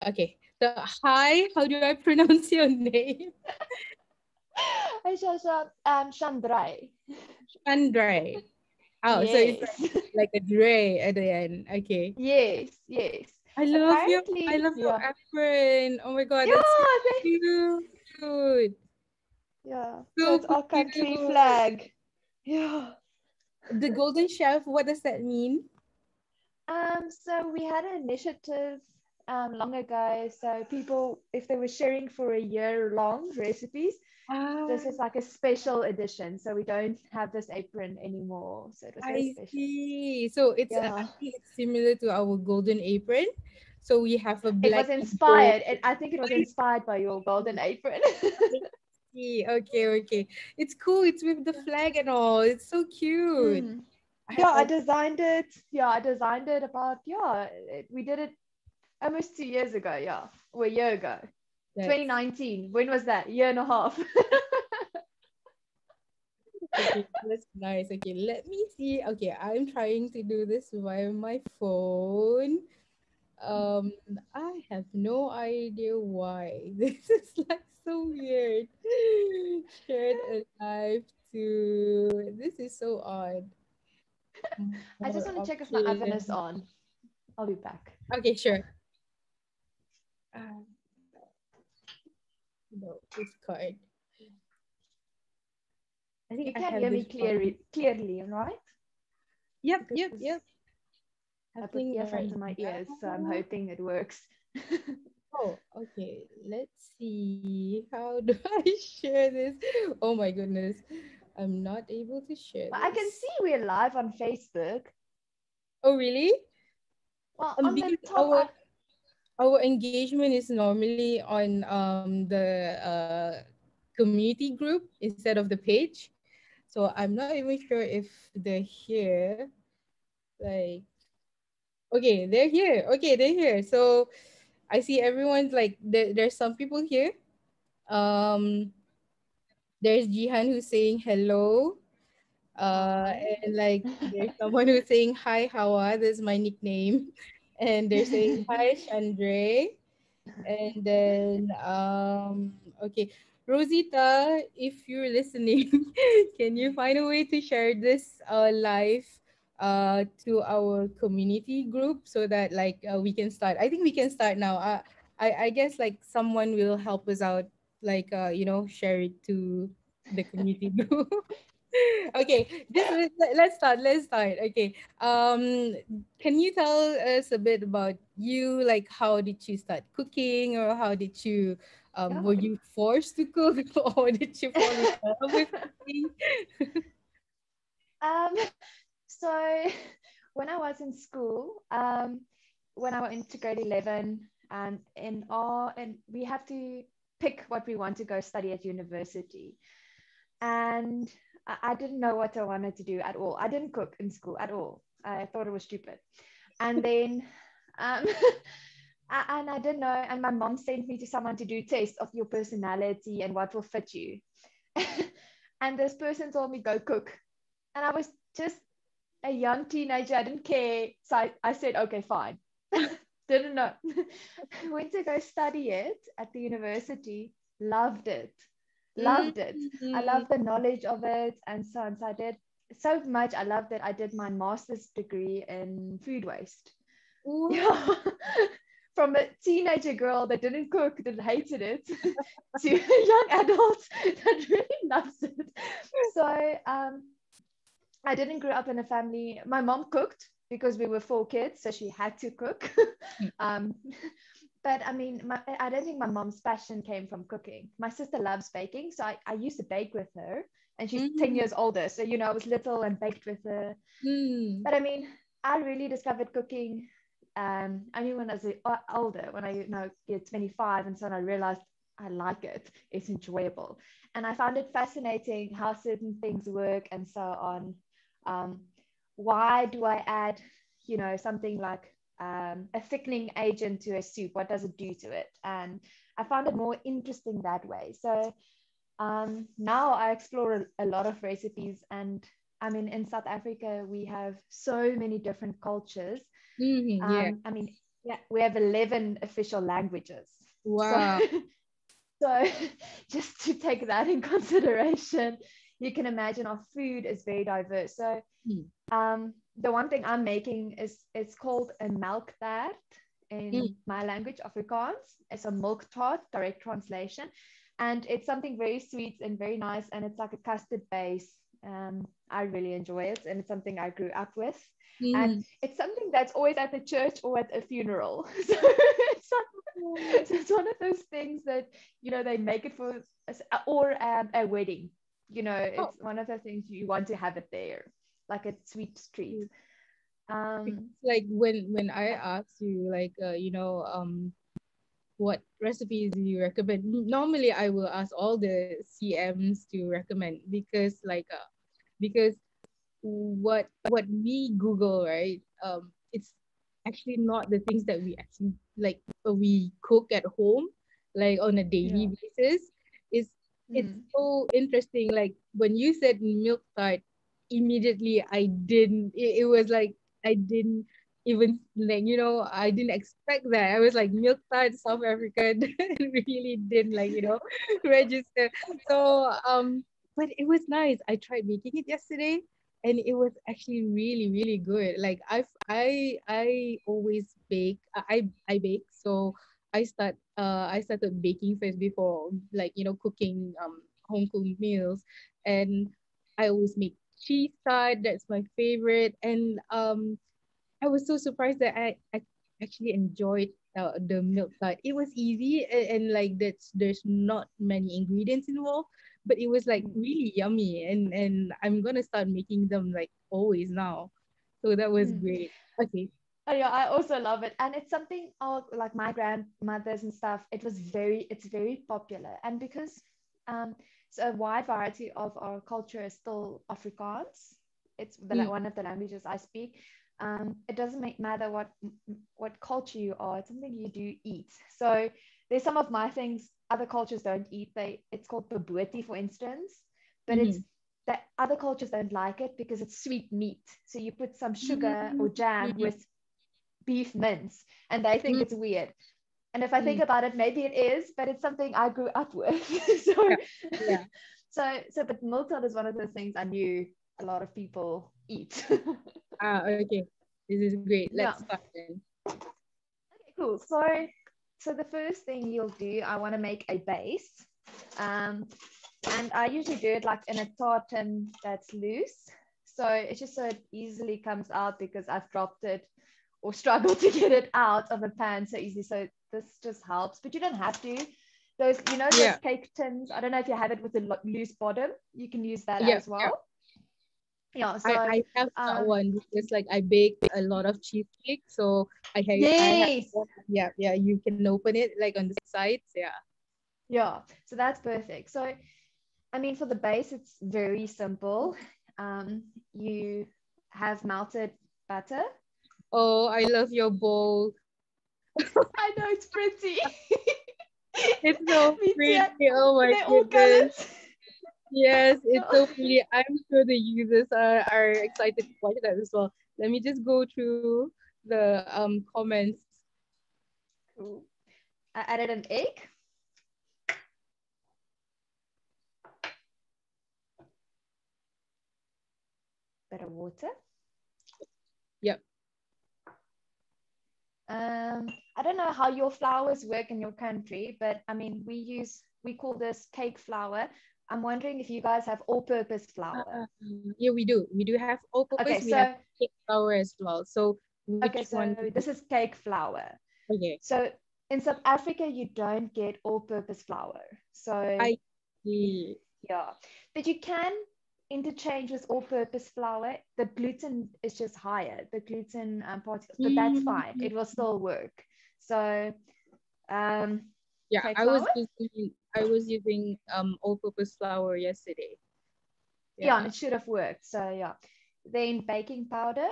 Okay. So hi, how do I pronounce your name? Shandré. Shandré. Oh, so it's Yes. like a Dre at the end. Okay. Yes, yes. I Apparently, love your yeah. apron. Oh my god, that's so Yeah, cute. yeah. So So it's our country cute. flag. Yeah. The golden chef, what does that mean? So we had an initiative long ago. So people, if they were sharing for a year long recipes, Ah, this is like a special edition. So we don't have this apron anymore. So it was very I special. see. So it's I Yeah. think it's similar to our golden apron. So we have a It black was and gold. inspired. I think it was inspired by your golden apron. I see. Okay, okay. It's cool. It's with the flag and all. It's so cute. Mm. I, Yeah, I I designed it. Yeah, I designed it about, we did it almost 2 years ago. Yeah, or a year ago. that's 2019. When was that? Year and a half. okay. That's nice. Okay, let me see. Okay, I'm trying to do this via my phone. Um, I have no idea why. This is like so weird. Shared a live to. This is so odd. I just More want to check if my oven is options. on. I'll be back. Okay, sure. Uh, no, this card. I think You I can have hear this me one. clearly, right? Yep, yep, Because yep. I put Happening earphones right in my ears, so I'm now. hoping it works. Oh, okay. Let's see. How do I share this? Oh my goodness. I'm not able to share But I can this. see we're live on Facebook. Oh, really? Well, on the Because top, I our engagement is normally on the community group instead of the page. So I'm not even sure if they're here. Like, okay, they're here. Okay, they're here. So I see everyone's like there's some people here. Um, there's Jihan who's saying hello. hi. And like there's someone who's saying hi, Hawa. This is my nickname. And they're saying hi, Shandré. And then okay, Rosita, if you're listening, can you find a way to share this live to our community group so that like we can start. I think we can start now. I guess like someone will help us out, like share it to the community group. Okay, just let's start. Okay, can you tell us a bit about you, like how did you start cooking, or how did you Yeah. were you forced to cook, or did you fall in love with cooking? Um, so when I was in school, when I went to grade 11, and and we have to pick what we want to go study at university. And I didn't know what I wanted to do at all. I didn't cook in school at all. I thought it was stupid. And then, um, and I didn't know. And my mom sent me to someone to do tests of your personality and what will fit you. And this person told me go cook, and I was just a young teenager. I didn't care. So I said, okay, fine. Didn't know. Went to go study it at the university. Loved it. Loved it. I Mm. loved the knowledge of it and so on. So I did so much. I loved that I did my master's degree in food waste. Wow. Yeah. From a teenager girl that didn't cook, that hated it, to a young adult that really loves it. So I didn't grow up in a family. My mom cooked because we were four kids, so she had to cook. um, but I mean, I don't think my mom's passion came from cooking. My sister loves baking, so I used to bake with her, and she's 10 Mm. years older. So, I was little and baked with her. Mm. But I mean, I really discovered cooking only when I was older, when I get 25, and so on, I realized I like it. It's enjoyable. And I found it fascinating how certain things work and so on. Um, why do I add, something like a thickening agent to a soup? What does it do to it? And I found it more interesting that way. So now I explore a lot of recipes, and I mean, in South Africa, we have so many different cultures. Mm. Yeah. I mean, Yeah, we have 11 official languages. So, Wow. so just to take that in consideration, you can imagine our food is very diverse. So, Mm, the one thing I'm making is it's called a milk tart mm, in my language, Afrikaans. It's a milk tart, direct translation, and it's something very sweet and very nice, and it's like a custard base. I really enjoy it, and it's something I grew up with, and mm. it's something that's always at the church or at a funeral. So it's one of those things that they make it for, or a wedding. Oh, It's one of the things you want to have it there, like a sweet treat. because Um, like when I asked you like what recipes do you recommend? Normally I will ask all the CMs to recommend because what we Google, right? It's actually not the things that we actually like we cook at home, like on a yeah. daily basis. It's it's Mm, so interesting. Like when you said milk tart, immediately it was like I didn't even like I didn't expect that. I was like milk tart South Africa really didn't register. So but it was nice. I tried making it yesterday and it was actually really really good. Like I always bake. I bake, so I started baking first before like cooking home cooked meals. And I always make cheese tart. That's my favorite. And I was so surprised that I actually enjoyed the milk tart. It was easy, and like there's not many ingredients involved, but it was like mm, really yummy. And I'm gonna start making them like always now. So that was mm. great. Okay. Oh, yeah, I also love it, and it's something like my grandmothers and stuff. It's very popular, and because um, so a wide variety of our culture is still Afrikaans. It's Mm, one of the languages I speak. It doesn't matter what culture you are. It's something you do eat. So there's some of my things other cultures don't eat. It's called baboti, for instance, but it's mm-hmm. that other cultures don't like it because it's sweet meat. So you put some sugar or jam Mm-hmm. with beef mince, and they think Mm-hmm. it's weird. And if I think Mm. about it, maybe it is, but it's something I grew up with. so Yeah. Yeah. but milk is one of those things I knew a lot of people eat. Okay. This is great. Let's Yeah. start then. Okay, cool. So the first thing you'll do, I want to make a base. Um, and I usually do it like in a tartan that's loose. So it's just so it easily comes out because I've dropped it or struggled to get it out of a pan so easily. So this just helps, but you don't have to. Those Yeah. cake tins. I don't know if you have it with a loose bottom. You can use that Yeah. as Yeah. well. Yeah. I have that Um, one because like I bake a lot of cheesecake, so I have yes. one. Yeah, yeah, you can open it like on the sides. Yeah. Yeah. So that's perfect. So I mean, for the base, it's very simple. You have melted butter. Oh, I love your bowl. I know it's pretty. It's so Me too. pretty. Oh my They're all goodness. colored. Yes, it's Yeah. so pretty. I'm sure the users are excited to watch that as well. Let me just go through the comments. Cool. I added an egg, bit of water. Yep. I don't know how your flours work in your country, but I mean, we call this cake flour. I'm wondering if you guys have all-purpose flour. Uh, yeah, we do. We do have all purpose. Okay, We have so cake flour as well. So which okay, one? so this is cake flour. Okay. So in South Africa, you don't get all-purpose flour. So I see. yeah, but you can interchange with all-purpose flour. The gluten is just higher, the gluten particles, but that's Mm, fine. It will still work. So um, yeah, cake I was flour, using all-purpose flour yesterday. yeah, and Yeah. it should have worked. So yeah, then baking powder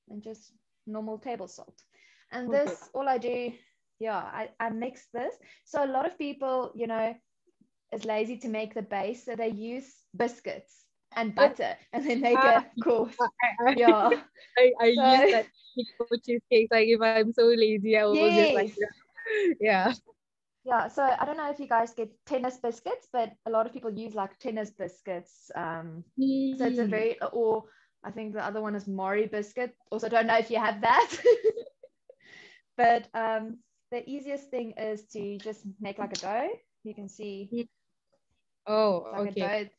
and just normal table salt. And Okay. this, all I do, yeah, I mix this. So a lot of people, is lazy to make the base, so they use biscuits. and Oh, butter, and then make ah, a course. I, Yeah. I use So that for cheesecakes. Like if I'm so lazy, I will just like, yes. yeah. Yeah, so I don't know if you guys get tennis biscuits, but a lot of people use like tennis biscuits. So it's a Hmm. very, or I think the other one is Mori biscuit. Also, don't know if you have that. But the easiest thing is to just make like a dough. You can see Oh, it's like a okay. dough.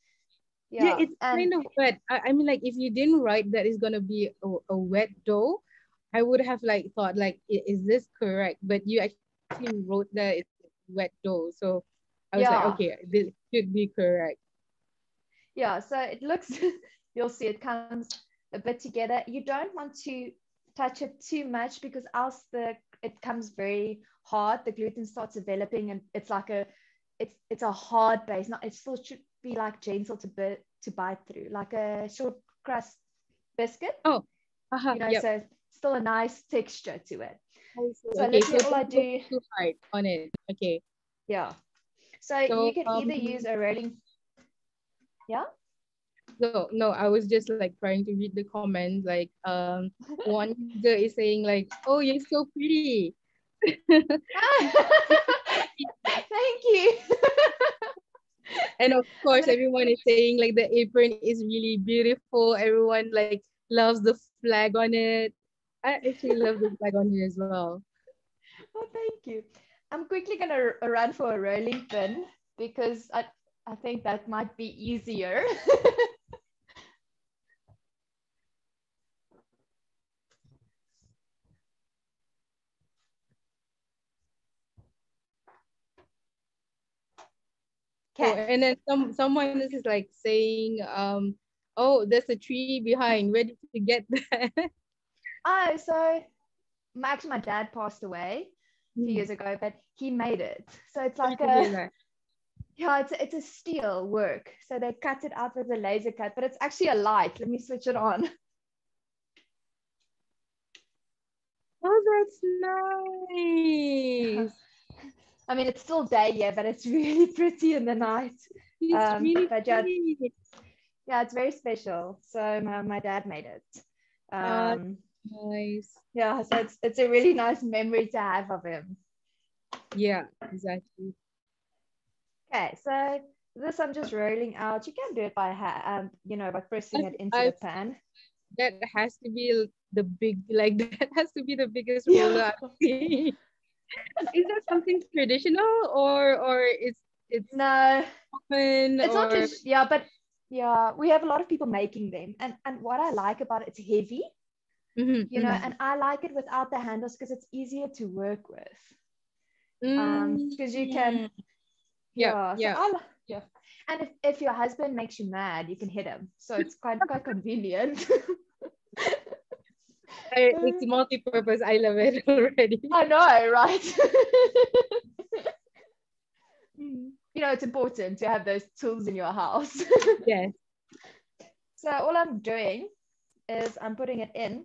Yeah, Yeah, it's and kind of wet. I mean, like if you didn't write that it's gonna be a wet dough, I would have like thought like, is this correct? But you actually wrote that it's wet dough, so I was like, yeah, okay, this should be correct. yeah. So it looks, you'll see it comes a bit together. You don't want to touch it too much because else it comes very hard. The gluten starts developing, and it's like it's a hard base. Not it still should be like gentle to bite through, like a short crust biscuit. Oh, yep. So still a nice texture to it. I see. So Okay, literally so all I don't go do, too hard on it. Okay. yeah. So you So can either use a rolling, yeah. so no, I was just like trying to read the comments. Like one user is saying like, "Oh, you're so pretty." Thank you. And of I'm course, gonna. everyone is saying like the apron is really beautiful. Everyone like loves the flag on it. I actually love the flag on it as well. Oh, thank you. I'm quickly gonna run for a rolling pin because I think that might be easier. Oh, Okay. and then someone is like saying, oh, there's a tree behind. Where did you get that? Oh, so actually my dad passed away a few Hmm. years ago, but he made it. So it's Sorry like to hear a, that. yeah, it's a steel work. So they cut it out with a laser cut, but it's actually a light. Let me switch it on. Oh, that's nice. I mean, it's still day here, but it's really pretty in the night. It's really But yeah, pretty. yeah, it's very special. So my dad made it. Uh, Um, nice. yeah, so it's a really nice memory to have of him. Yeah, exactly. Okay, so this I'm just rolling out. You can do it by by pressing it into I the pan. that has to be the big like that has to be the biggest roller Yeah. I've seen. Is that something traditional or it's No, common it's not or just yeah, but yeah, we have a lot of people making them, and what I like about it, it's heavy, mm-hmm, mm-hmm. and I like it without the handles because it's easier to work with. Because you can Mm, yeah, yeah, so yeah. yeah, and if your husband makes you mad, you can hit him, so it's quite convenient. It's multi-purpose. I love it already. I know, right? It's important to have those tools in your house. Yes. So all I'm doing is I'm putting it in,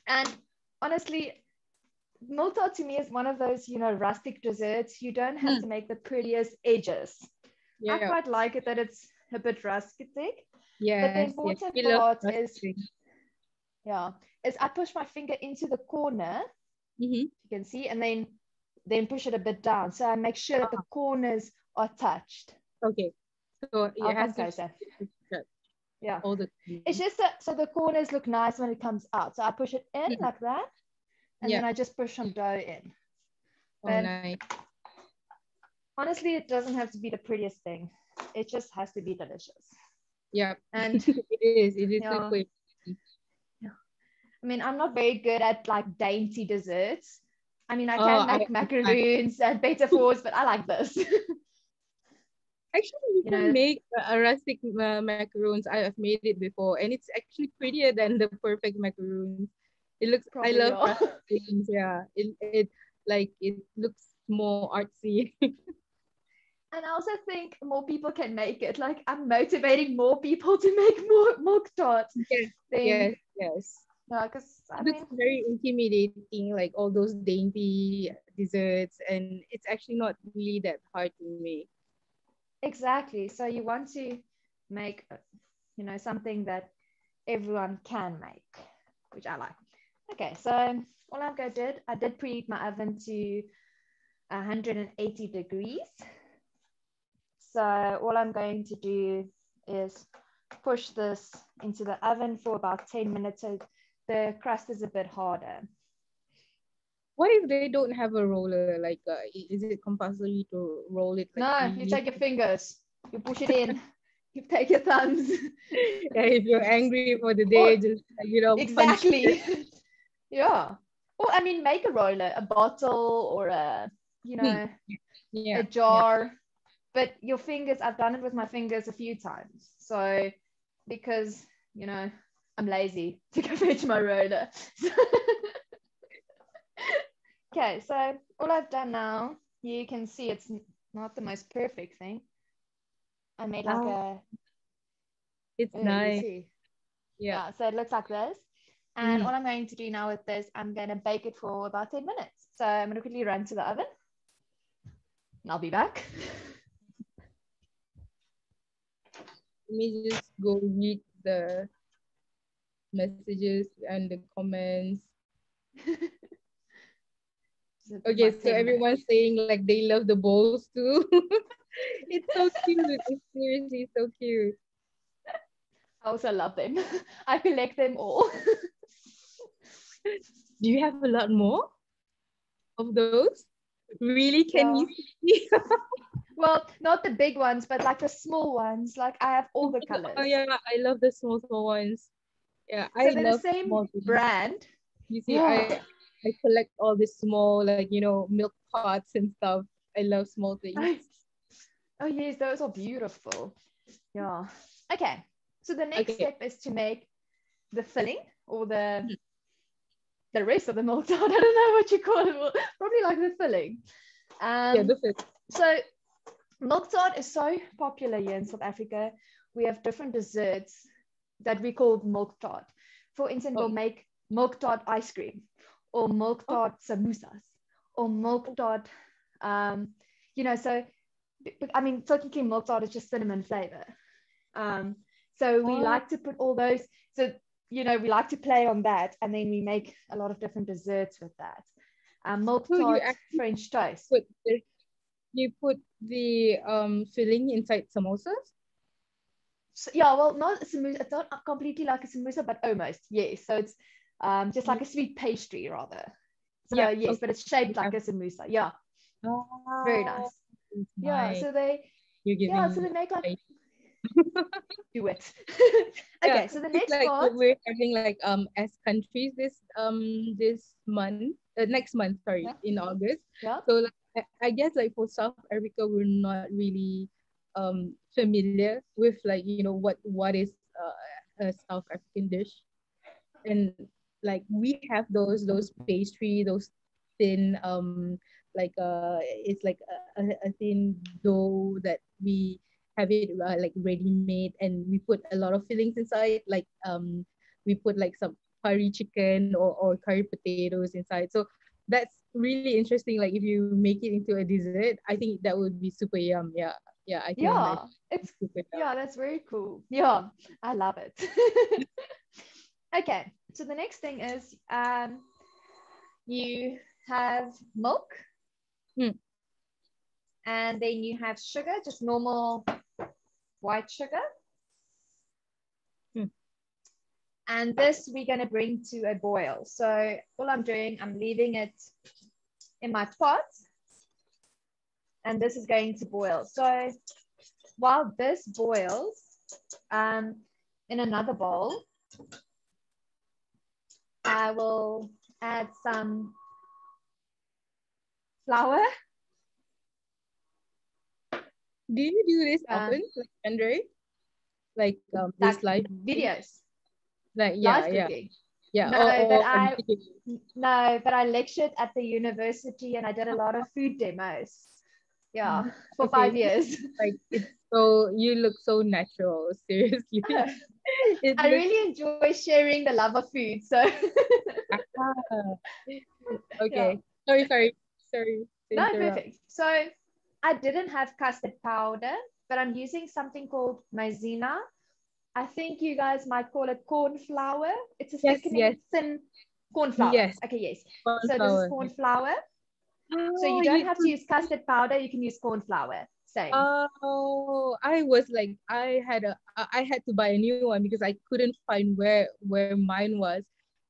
and honestly, milta to me is one of those rustic desserts. You don't have Mm, to make the prettiest edges. I yeah. quite like it that it's a bit rustic, but the Yes, yes. important We love part is breastfeeding. yeah is I push my finger into the corner, Mm-hmm. you can see, and then push it a bit down, so I make sure that the corners are touched. Okay. So it I'll has come to closer. stretch Yeah, all the it's time. just that so the corners look nice when it comes out, so I push it in Mhm. like that, and Yeah. then I just push some dough in. Oh, But nice. honestly, it doesn't have to be the prettiest thing, it just has to be delicious. Yeah. And It is. It is so yeah, quick. I mean, I'm not very good at like dainty desserts. I mean, I Oh, can make I macaroons and beta fours, but I like this. actually you you can know, make a rustic macaroons. I have made it before, and it's actually prettier than the perfect macaroons. It looks. I probably love yeah. rustic macaroons. Yeah. It like it looks more artsy. And I also think more people can make it. Like I'm motivating more people to make more milk tarts. Yes. Then Yes. Yes. yeah, because I It looks mean very intimidating, like all those dainty desserts, and it's actually not really that hard to make. exactly. So you want to make something that everyone can make, which I like. Okay, so all I did preheat my oven to 180 degrees. So all I'm going to do is push this into the oven for about 10 minutes so the crust is a bit harder. What if they don't have a roller? Like, is it compulsory to roll it? Like, No, you take your fingers, you push it in, you take your thumbs. Yeah, if you're angry for the Or, day, just punch exactly. it. Yeah. Well, I mean, make a roller, a bottle or a, Yeah, a jar. But your fingers, I've done it with my fingers a few times. So, because, I'm lazy to go fetch my roller. Okay, so all I've done now, you can see it's not the most perfect thing. I made like it's you nice. see. Yeah. Yeah, so it looks like this. And all I'm going to do now with this, I'm going to bake it for about 10 minutes. So I'm going to quickly run to the oven. And I'll be back. Let me just go read the messages and the comments. Okay, so everyone's saying like they love the bowls too. It's so cute. It's seriously so cute. I also love them. I collect them all. Do you have a lot more of those? Really? Can Yeah. you see? Well, not the big ones, but like the small ones. Like I have all the colors. Oh yeah, I love the small ones. Yeah, So I they're the love same small things. brand. You see, Yeah. I collect all the small, like, milk pots and stuff. I love small things. Oh yes, those are beautiful. Yeah. Okay. So the next step is to make the filling or the rest of the milk tart. I don't know what you call it. Well, probably like the filling. Yeah, the filling. So milk tart is so popular here in South Africa. We have different desserts that we call milk tart. For instance, we'll make milk tart ice cream or milk tart samosas or milk tart. So I mean, technically milk tart is just cinnamon flavor. So we like to put all those. So we like to play on that, and then we make a lot of different desserts with that. Milk tart, French toast. You put the filling inside samosas? So, yeah, well, not a samosa. It's not completely like a samosa, but almost. Yes. So it's just like a sweet pastry, rather. So yeah, yes, but it's shaped like a samosa. Yeah. Oh, very nice. Yeah. So they. So they make like. Do it. Okay. So the next part. We're having like as countries this month, next month, sorry, in August. Yeah. So like, I guess like for South Africa, we're not really familiar with like what is a South African dish, and like we have those pastry, those thin like it's like a thin dough that we have it like ready made, and we put a lot of fillings inside, like we put like some curry chicken or curry potatoes inside. So that's really interesting. Like if you make it into a dessert, I think that would be super yum. Yeah, I can imagine. It's super yum. Yeah, that's very cool. Yeah, I love it. Okay, so the next thing is you have milk, and then you have sugar, just normal white sugar. And this we're going to bring to a boil. So all I'm doing, I'm leaving it in my pot, and this is going to boil. So while this boils, in another bowl, I will add some flour. Do you do this often, like Shandré? Like this live videos? Like live cooking? Yeah. No, but I lectured at the university and I did a lot of food demos. Yeah, for 5 years. Like so you look so natural, seriously. I really enjoy sharing the love of food. So okay. Yeah. Sorry. No, perfect. So I didn't have custard powder, but I'm using something called maizena I think you guys might call it corn flour. It's a Yes, yes, thickening, thin corn flour. yes. Okay, yes. So this is Sunflower. corn flour. So Oh, you don't have to use custard powder. You can use corn flour. Same. oh, I was like, I had to buy a new one because I couldn't find where mine was,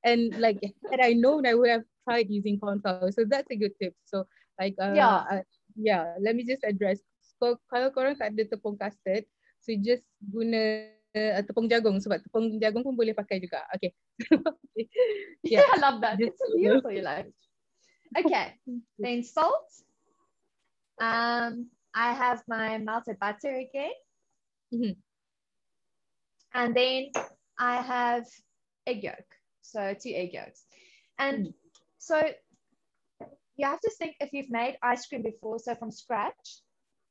and like had I known, I would have tried using corn flour. So that's a good tip. So like Yeah. yeah, let me just address. So kalau korang tak ada tepung custard, so you just guna tepung jagung sebab tepung jagung pun boleh pakai juga. Okay. Yeah, Yeah. I love that. Just It's a beautiful language. Okay. Then salt. I have my melted butter again. Mhm. And then I have egg yolk. So 2 egg yolks. And so you have to think if you've made ice cream before, so from scratch,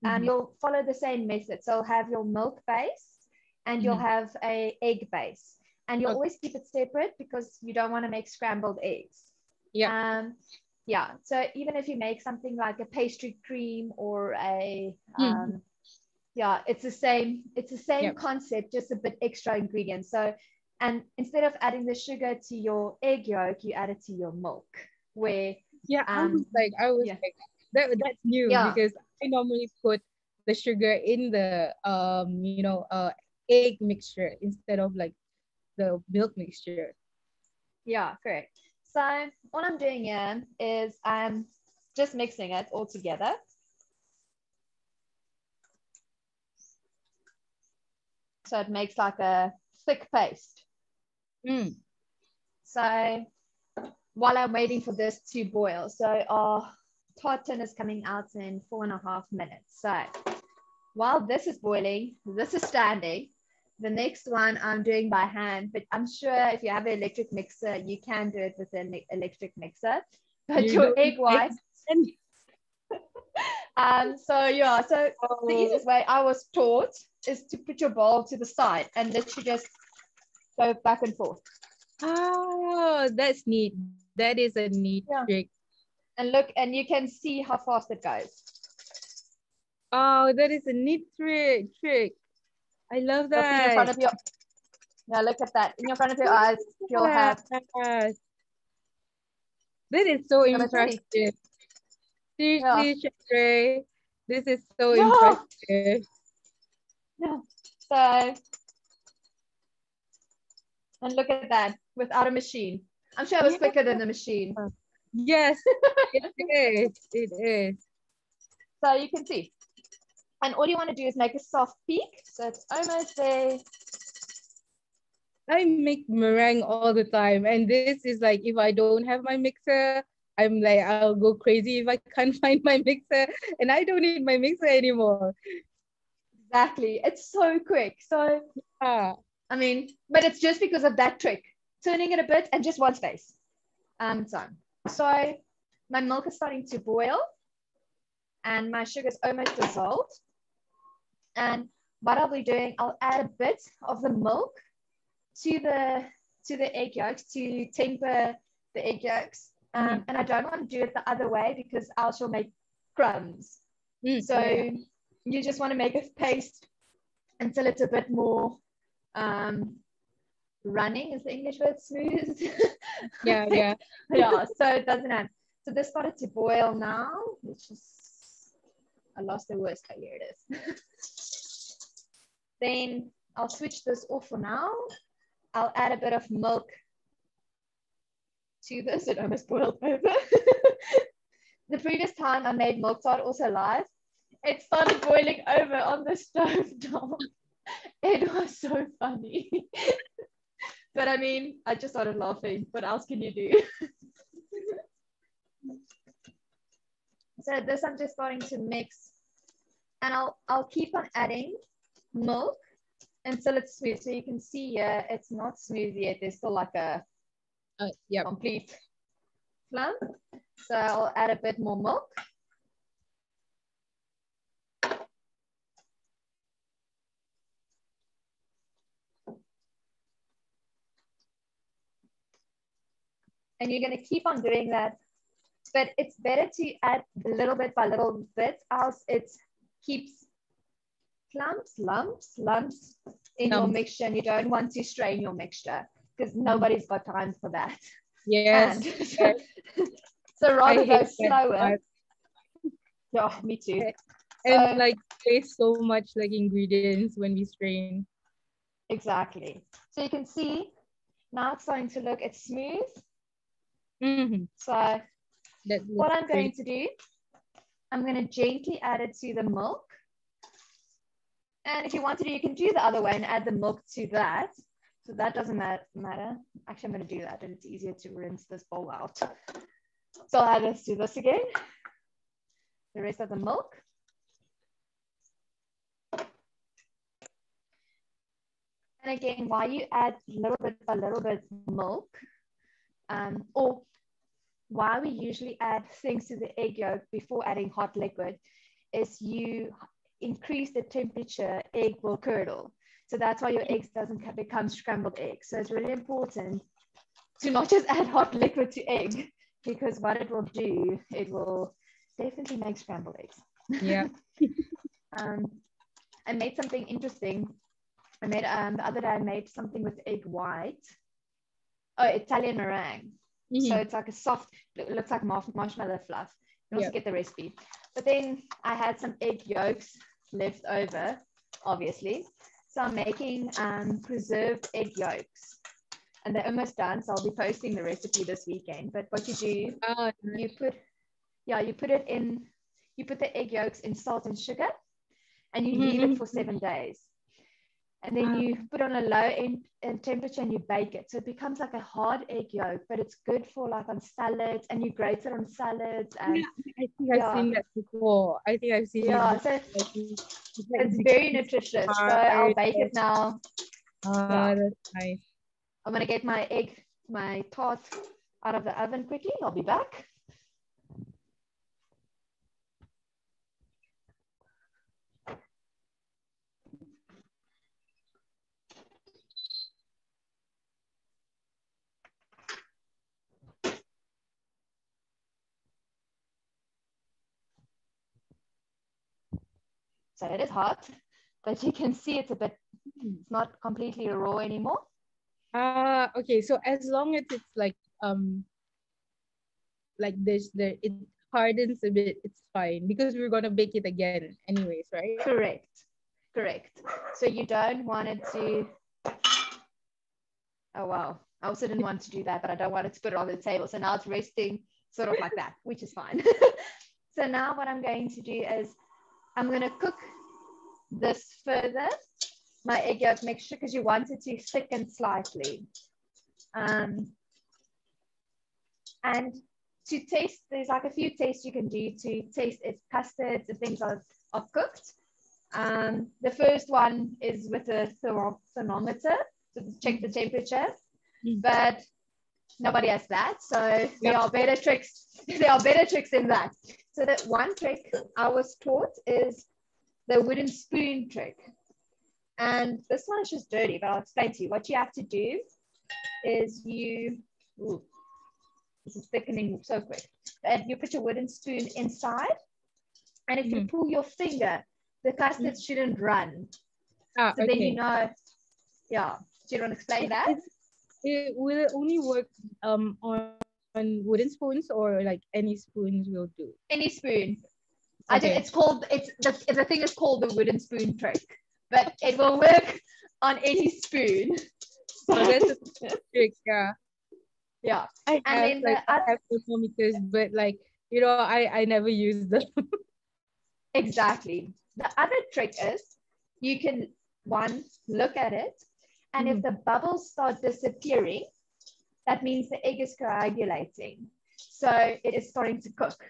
you'll follow the same method. So you'll have your milk base and you'll have a egg base. And you'll always keep it separate because you don't want to make scrambled eggs. Yeah. Yeah. So even if you make something like a pastry cream or a yeah, it's the same Yep. concept, just a bit extra ingredients. So, and instead of adding the sugar to your egg yolk, you add it to your milk. Where Yeah, I was yeah, like that's new yeah, because I normally put the sugar in the egg mixture instead of like the milk mixture. yeah, correct. So what I'm doing here is I'm just mixing it all together. So it makes like a thick paste. So while I'm waiting for this to boil, so our tartan is coming out in 4.5 minutes. So while this is boiling, this is standing. The next one I'm doing by hand, but I'm sure if you have an electric mixer, you can do it with an electric mixer. But You your do egg white, so yeah, so the oh, easiest way I was taught is to put your bowl to the side and let you just go back and forth. oh, that's neat. That is a neat Yeah. trick. And look, and you can see how fast it goes. Oh, that is a neat trick. I love You'll see in front that. of your, now look at that. In your front of your eyes, you'll have, Yes. That is so and it's ready. impressive. Yeah. Seriously, Shandré, this is so Yeah. impressive. Yeah. So, and look at that without a machine. I'm sure it was Yeah. quicker than the machine. Yes, it is. It is. So you can see. And all you want to do is make a soft peak. So it's almost there. I make meringue all the time, and this is like if I don't have my mixer, I'm like I'll go crazy if I can't find my mixer, and I don't need my mixer anymore. Exactly. It's so quick. So, Ah, I mean, but it's just because of that trick. Turning it a bit and just one space. So my milk is starting to boil and my sugar is almost dissolved. And what I'll be doing, I'll add a bit of the milk to the egg yolks to temper the egg yolks. And I don't want to do it the other way because else you'll make crumbs. So yeah. you just want to make a paste until it's a bit more running, is the English word smooth? Yeah, yeah. Yeah, so it doesn't have. So this started to boil now, which is, I lost the words, but here it is. Then I'll switch this off for now. I'll add a bit of milk to this. It almost boiled over. The previous time I made milk tart also live, it started boiling over on the stove top. It was so funny. But I mean, I just started laughing. What else can you do? So this I'm just starting to mix, and I'll keep on adding milk until it's smooth. So you can see here, it's not smooth yet. There's still like a Yep. complete lump. So I'll add a bit more milk. And you're going to keep on doing that. But it's better to add little bit by little bit, else it keeps lumps in your mixture, and you don't want to strain your mixture because nobody's got time for that. Yes. And Yes. so rather I go hate slower. that. Yeah, me too. And So like waste so much like ingredients when we strain. exactly. So you can see now it's starting to look, it's smooth. Mm-hmm. So That what looks I'm pretty. going to do, I'm going to gently add it to the milk. And if you want to do, you can do the other way and add the milk to that. So that doesn't matter. Actually, I'm going to do that, and it's easier to rinse this bowl out. So I'll add this to this again. The rest of the milk. And again, while you add little bit by little bit milk, or why we usually add things to the egg yolk before adding hot liquid is you increase the temperature, egg will curdle. So that's why your eggs doesn't become scrambled eggs. So it's really important to not just add hot liquid to egg, because what it will do, it will definitely make scrambled eggs. Yeah. I made something interesting. I made the other day, I made something with egg white. Oh, Italian meringue. So it's like a soft, it looks like marshmallow fluff. You also get the recipe. But then I had some egg yolks left over, obviously. So I'm making preserved egg yolks. And they're almost done. So I'll be posting the recipe this weekend. But what you do, you put the egg yolks in salt and sugar, and you leave it for 7 days. And then you put on a low temperature and you bake it. So it becomes like a hard egg yolk, but it's good for like on salads, and you grate it on salads. And I think I've seen that before. I think I've seen it. So it's very nutritious. So I'll bake it now. That's nice. I'm gonna get my tart out of the oven quickly. I'll be back. So it is hot, but you can see it's it's not completely raw anymore. Okay. So as long as it's like this, it hardens a bit, it's fine because we're gonna bake it again, anyways, right? Correct. So you don't want it to. Oh wow! I also didn't want to do that, but I don't want it to put it on the table. So now it's resting sort of like that, which is fine. So now what I'm going to do is I'm going to cook this further, my egg yolk mixture, because you want it to thicken slightly. And to taste, there's like a few tastes you can do to taste if custards and things are cooked. The first one is with a thermometer to check the temperature, but nobody has that. So there are better tricks. There are better tricks than that. So that one trick I was taught is the wooden spoon trick. And this one is just dirty, but I'll explain to you. What you have to do is this is thickening so quick. And you put your wooden spoon inside, and if you pull your finger, the custard shouldn't run. So then you know, do you want to explain that? Will it only work on wooden spoons, or like any spoons will do? Any spoon. I think it's called, the thing is called the wooden spoon trick, but it will work on any spoon. So that's a trick, Yeah. I have thermometers, but like, I never use them. Exactly. The other trick is you can look at it, and if the bubbles start disappearing, that means the egg is coagulating. So it is starting to cook.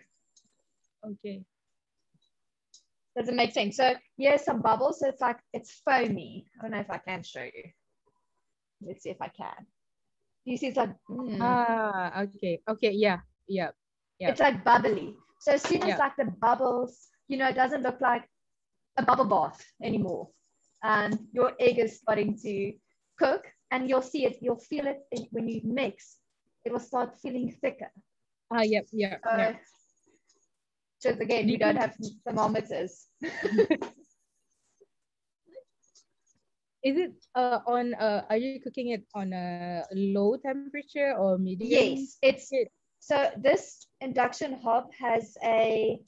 Okay. Does it make sense? So here's some bubbles. So it's foamy. I don't know if I can show you. Let's see if I can. You see, it's like okay. Okay, yeah. It's like bubbly. So as soon as like the bubbles, it doesn't look like a bubble bath anymore. Your egg is starting to cook, and you'll see it. You'll feel it when you mix. It will start feeling thicker. Yep. Just again, we don't have thermometers. Is it on are you cooking it on a low temperature or medium Yes, it's heat? so this induction hob has a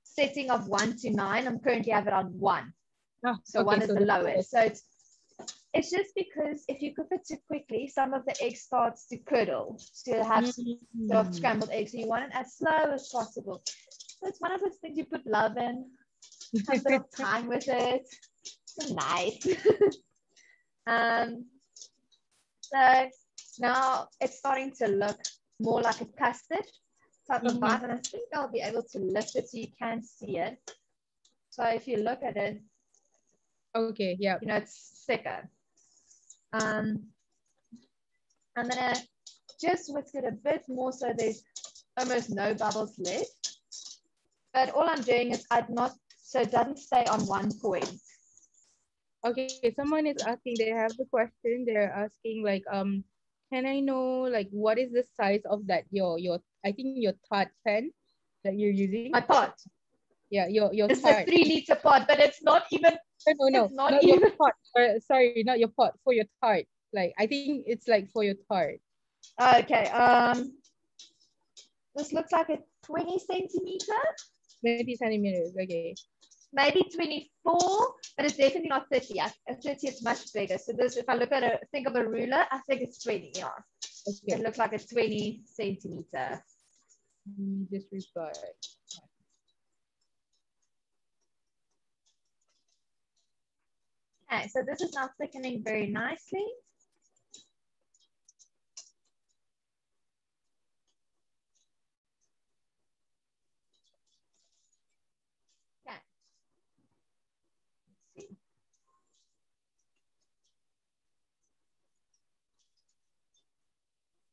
setting of 1 to 9. I'm currently have it on 1. Ah, So okay, 1 is so the the lowest. So it's just because if you cook it too quickly, some of the egg starts to curdle, to have sort of mm. scrambled eggs. So you want it as slow as possible. So it's one of those things you put love in, have a bit of time with it. So nice. um, so now it's starting to look more like a custard type of Mhm. vibe, and I think I'll be able to lift it so you can see it. So if you look at it, Okay, yeah. it's thicker. Um, I'm gonna just whisk it a bit more so there's almost no bubbles left. But all I'm doing is I'm not, so it doesn't stay on one point. Okay, someone is asking, they have the question, they're asking like can I know like what is the size of that your I think your Tart pen that you're using? My pot Yeah, your is a Tart. 3 liter pot, but it's not even, No, it's not not your even, pot. Sorry, not your pot, for your Tart. Like I think it's like for your Tart. okay. This looks like a 20 centimeter, 20 centimeters. Okay. maybe 24, but it's definitely not 30. At 30, it's much bigger. So this, if I look at a, think of a ruler, I think it's 20, yeah. It Okay. looks like a 20 centimeter. Just reply. Okay, so this is now thickening very nicely. Okay, let's see.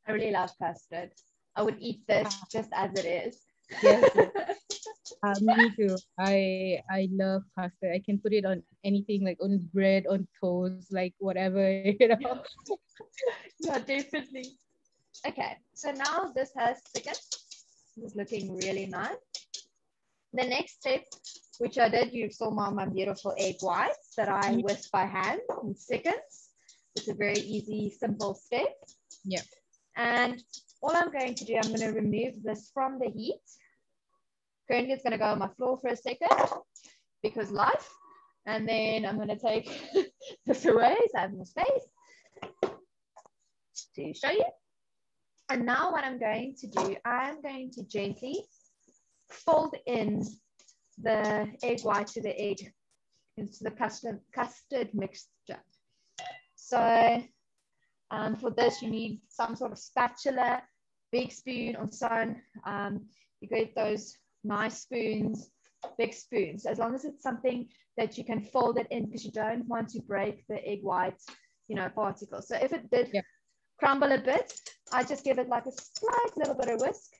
I really love custard. I would eat this Ah, just as it is. yes, yes. Me too. I love custard. I can put it on anything, like on bread, on toast, like whatever, you know. Yeah, definitely. Okay, so now this has thickened. This is looking really nice. The next step, which I did, you saw my beautiful egg whites that I Mm, whisk by hand in seconds. It's a very easy, simple step. yeah. And all I'm going to do, I'm going to remove this from the heat. Currently, it's going to go on my floor for a second because life. And then I'm going to take this away so I have more space to show you. And now what I'm going to do, I'm going to gently fold in the egg white to the egg into the custard mixture. So for this, you need some sort of spatula, big spoon, or so on. You get those nice spoons, big spoons, as long as it's something that you can fold it in because you don't want to break the egg white, particles. So if it did Yeah. crumble a bit, I just give it like a slight little bit of whisk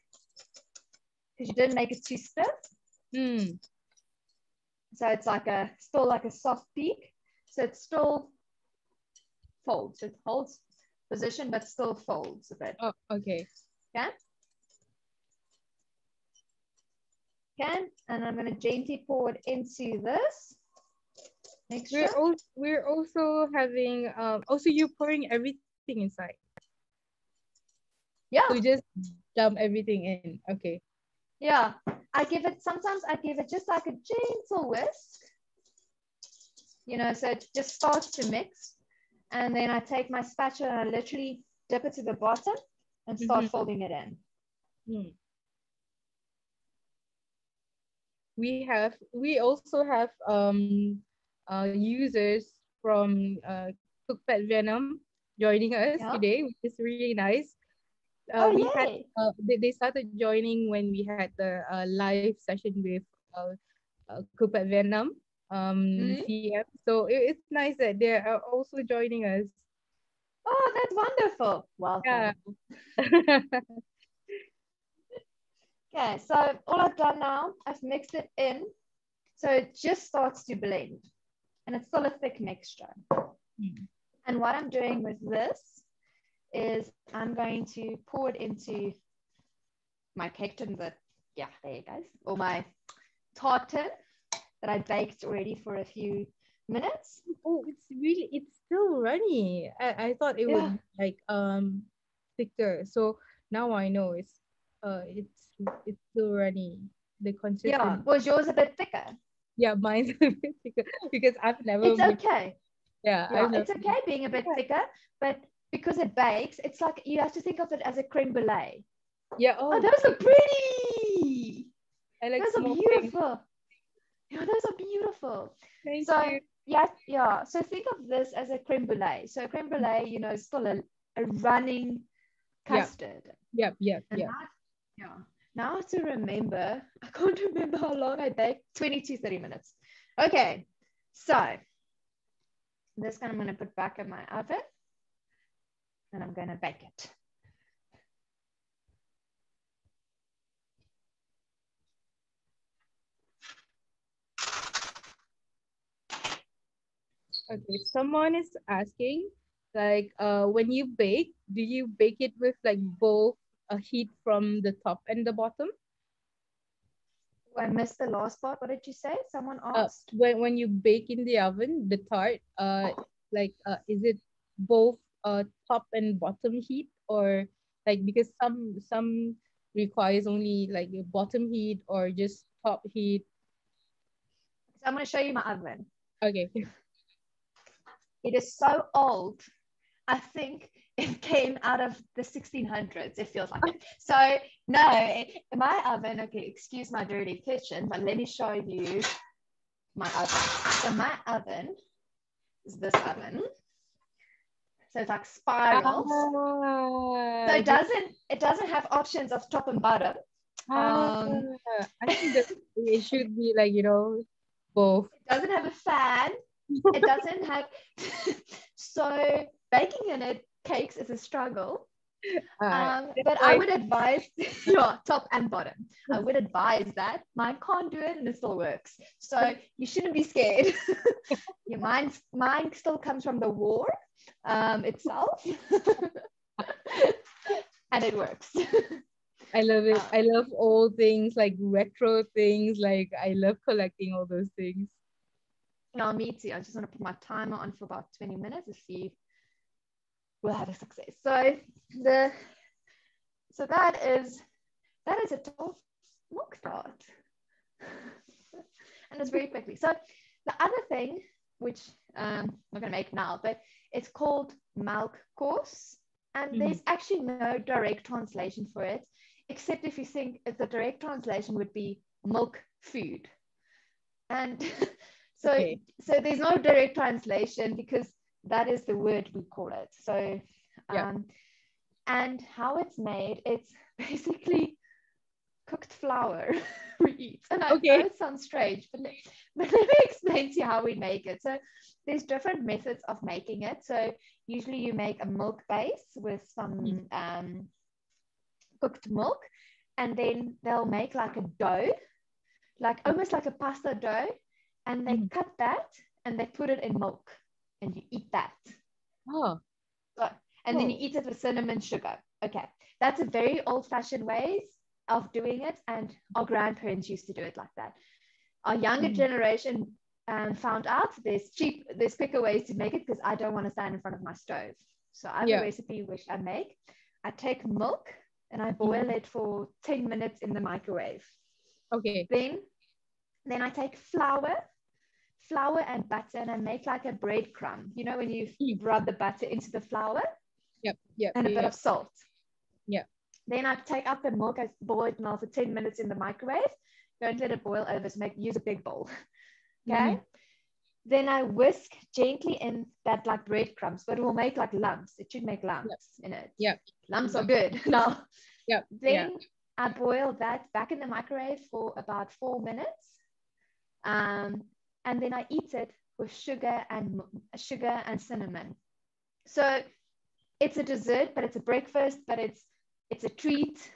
because you didn't make it too stiff. Hmm. So it's like still like a soft peak. So it still folds. It holds position, but still folds a bit. Oh, okay. Okay. Okay. And I'm going to gently pour it into this mixture. We're also having also you're pouring everything inside. So you Yeah. just dump everything in. Okay. Yeah. Sometimes I give it just like a gentle whisk, so it just starts to mix. And then I take my spatula and I literally dip it to the bottom and start Mm-hmm. folding it in. Hmm. We also have users from Cookpad Venom joining us Yeah. today, which is really nice. Oh, We had yay. they started joining when we had the live session with Cookpad Venom Mm-hmm. CM. So it's nice that they are also joining us. Oh, that's wonderful. Yeah. Welcome. Okay, so all I've done now, I've mixed it in. So it just starts to blend and it's still a thick mixture. Hmm. And what I'm doing with this is I'm going to pour it into my cake tin that, there you go, or my tartan that I baked already for a few minutes. Oh, it's still runny. I thought it would Yeah, be like thicker. So now I know it's still runny. The yeah. consistent. Was yours a bit thicker? Yeah, mine's a bit thicker because I've never It's made. okay. Yeah, Yeah, I've never it's okay made. being a bit Yeah. thicker, but because it bakes, it's like you have to think of it as a creme brulee. Yeah. Oh, Oh, those are pretty. I like Those are small things. beautiful. Yeah, those are beautiful. Thank So you. yeah, yeah. So think of this as a creme brulee. So creme brulee, is still a running Yeah. custard. Yep. Yep. And Yep. now, yeah. Now to remember, I can't remember how long I baked. 20 to 30 minutes. Okay. So this one I'm going to put back in my oven and I'm going to bake it. Okay. Someone is asking, like, when you bake, do you bake it with like both a heat from the top and the bottom? I missed the last part. What did you say? Someone asked. When you bake in the oven, the tart, like, is it both top and bottom heat, or like, because some requires only like a bottom heat or just top heat? So I'm going to show you my oven. Okay. It is so old. I think it came out of the 1600s. It feels like it. So no, my oven. Okay, excuse my dirty kitchen, but let me show you my oven. So my oven is this oven. So it's like spirals. So Ah, it doesn't have options of top and bottom. ah, Um, I think that it should be like, both. it doesn't have a fan. It doesn't have. So baking in it cakes is a struggle. That's But I why. would advise, yeah, top and bottom. I would advise that. Mine can't do it and it still works. So you shouldn't be scared. Your mine still comes from the war itself. And it works. I love it. um, I love old things, like retro things. Like, I love collecting all those things. now, me too. I just want to put my timer on for about 20 minutes to see if we'll have a success. The so that is a total milk tart. And it's very quickly. So the other thing, which I'm not going to make now, but it's called milk course. And Mhm. there's actually no direct translation for it, except if you think if the direct translation would be milk food. And so, Okay. so there's no direct translation because that is the word we call it. So, Yeah. and how it's made, it's basically cooked flour we eat. And I know Okay. it sounds strange, but let me explain to you how we make it. So there's different methods of making it. So usually you make a milk base with Mhm. some cooked milk, and then they'll make like a dough, like almost like a pasta dough, and they Mhm. cut that and they put it in milk, and you eat that. Oh. So, and then you Oh. eat it with cinnamon sugar. Okay, that's a very old-fashioned ways of doing it, and our grandparents used to do it like that. Our younger Mhm. generation found out there's quicker ways to make it because I don't want to stand in front of my stove. So I have a Yeah. recipe which I make. I take milk and I boil Mhm. it for 10 minutes in the microwave. Okay. Then I take flour and butter, and I make like a breadcrumb. You know when you Mm. rub the butter into the flour Yep. Yep. and a Yeah. bit Yeah. of salt. Yeah. Then I take out the milk, I boil it now for 10 minutes in the microwave. Don't let it boil over, so use a big bowl. Okay. Mhm. Then I whisk gently in that like breadcrumbs, but it will make like lumps. It should make Yep. lumps in it. Yep. Lumps are Yep. good. Now, Yep. Yeah. then I boil that back in the microwave for about 4 minutes. Um, and then I eat it with sugar and cinnamon. So it's a dessert, but it's a breakfast, but it's a treat.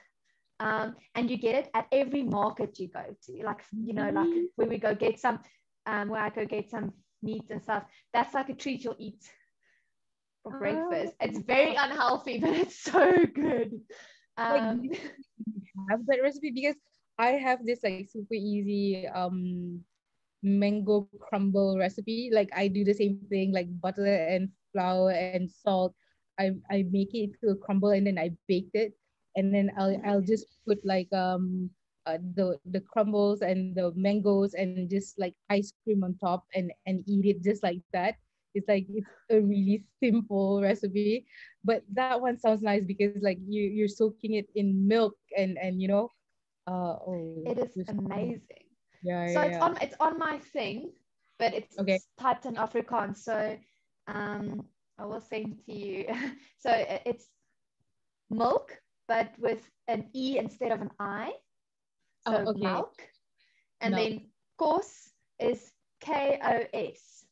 And you get it at every market you go to, like like Mhm. where we go get some, where I go get some meat and stuff. That's like a treat you'll eat for breakfast. It's very Ah. unhealthy, but it's so good. Like, Um, do you have that recipe? Because I have this like super easy mango crumble recipe. Like I do the same thing, like butter and flour and salt. I make it into a crumble and then I baked it, and then I'll just put like the crumbles and the mangoes and just like ice cream on top and eat it just like that. It's like it's a really simple recipe, but that one sounds nice because like you're soaking it in milk and oh, It is just amazing. yeah, So yeah, yeah. it's on my thing, but Okay. it's typed in Afrikaans. So um, I will send to you. So it's milk, but with an E instead of an I. Oh, So okay. milk. And Milk. then kos is KOS.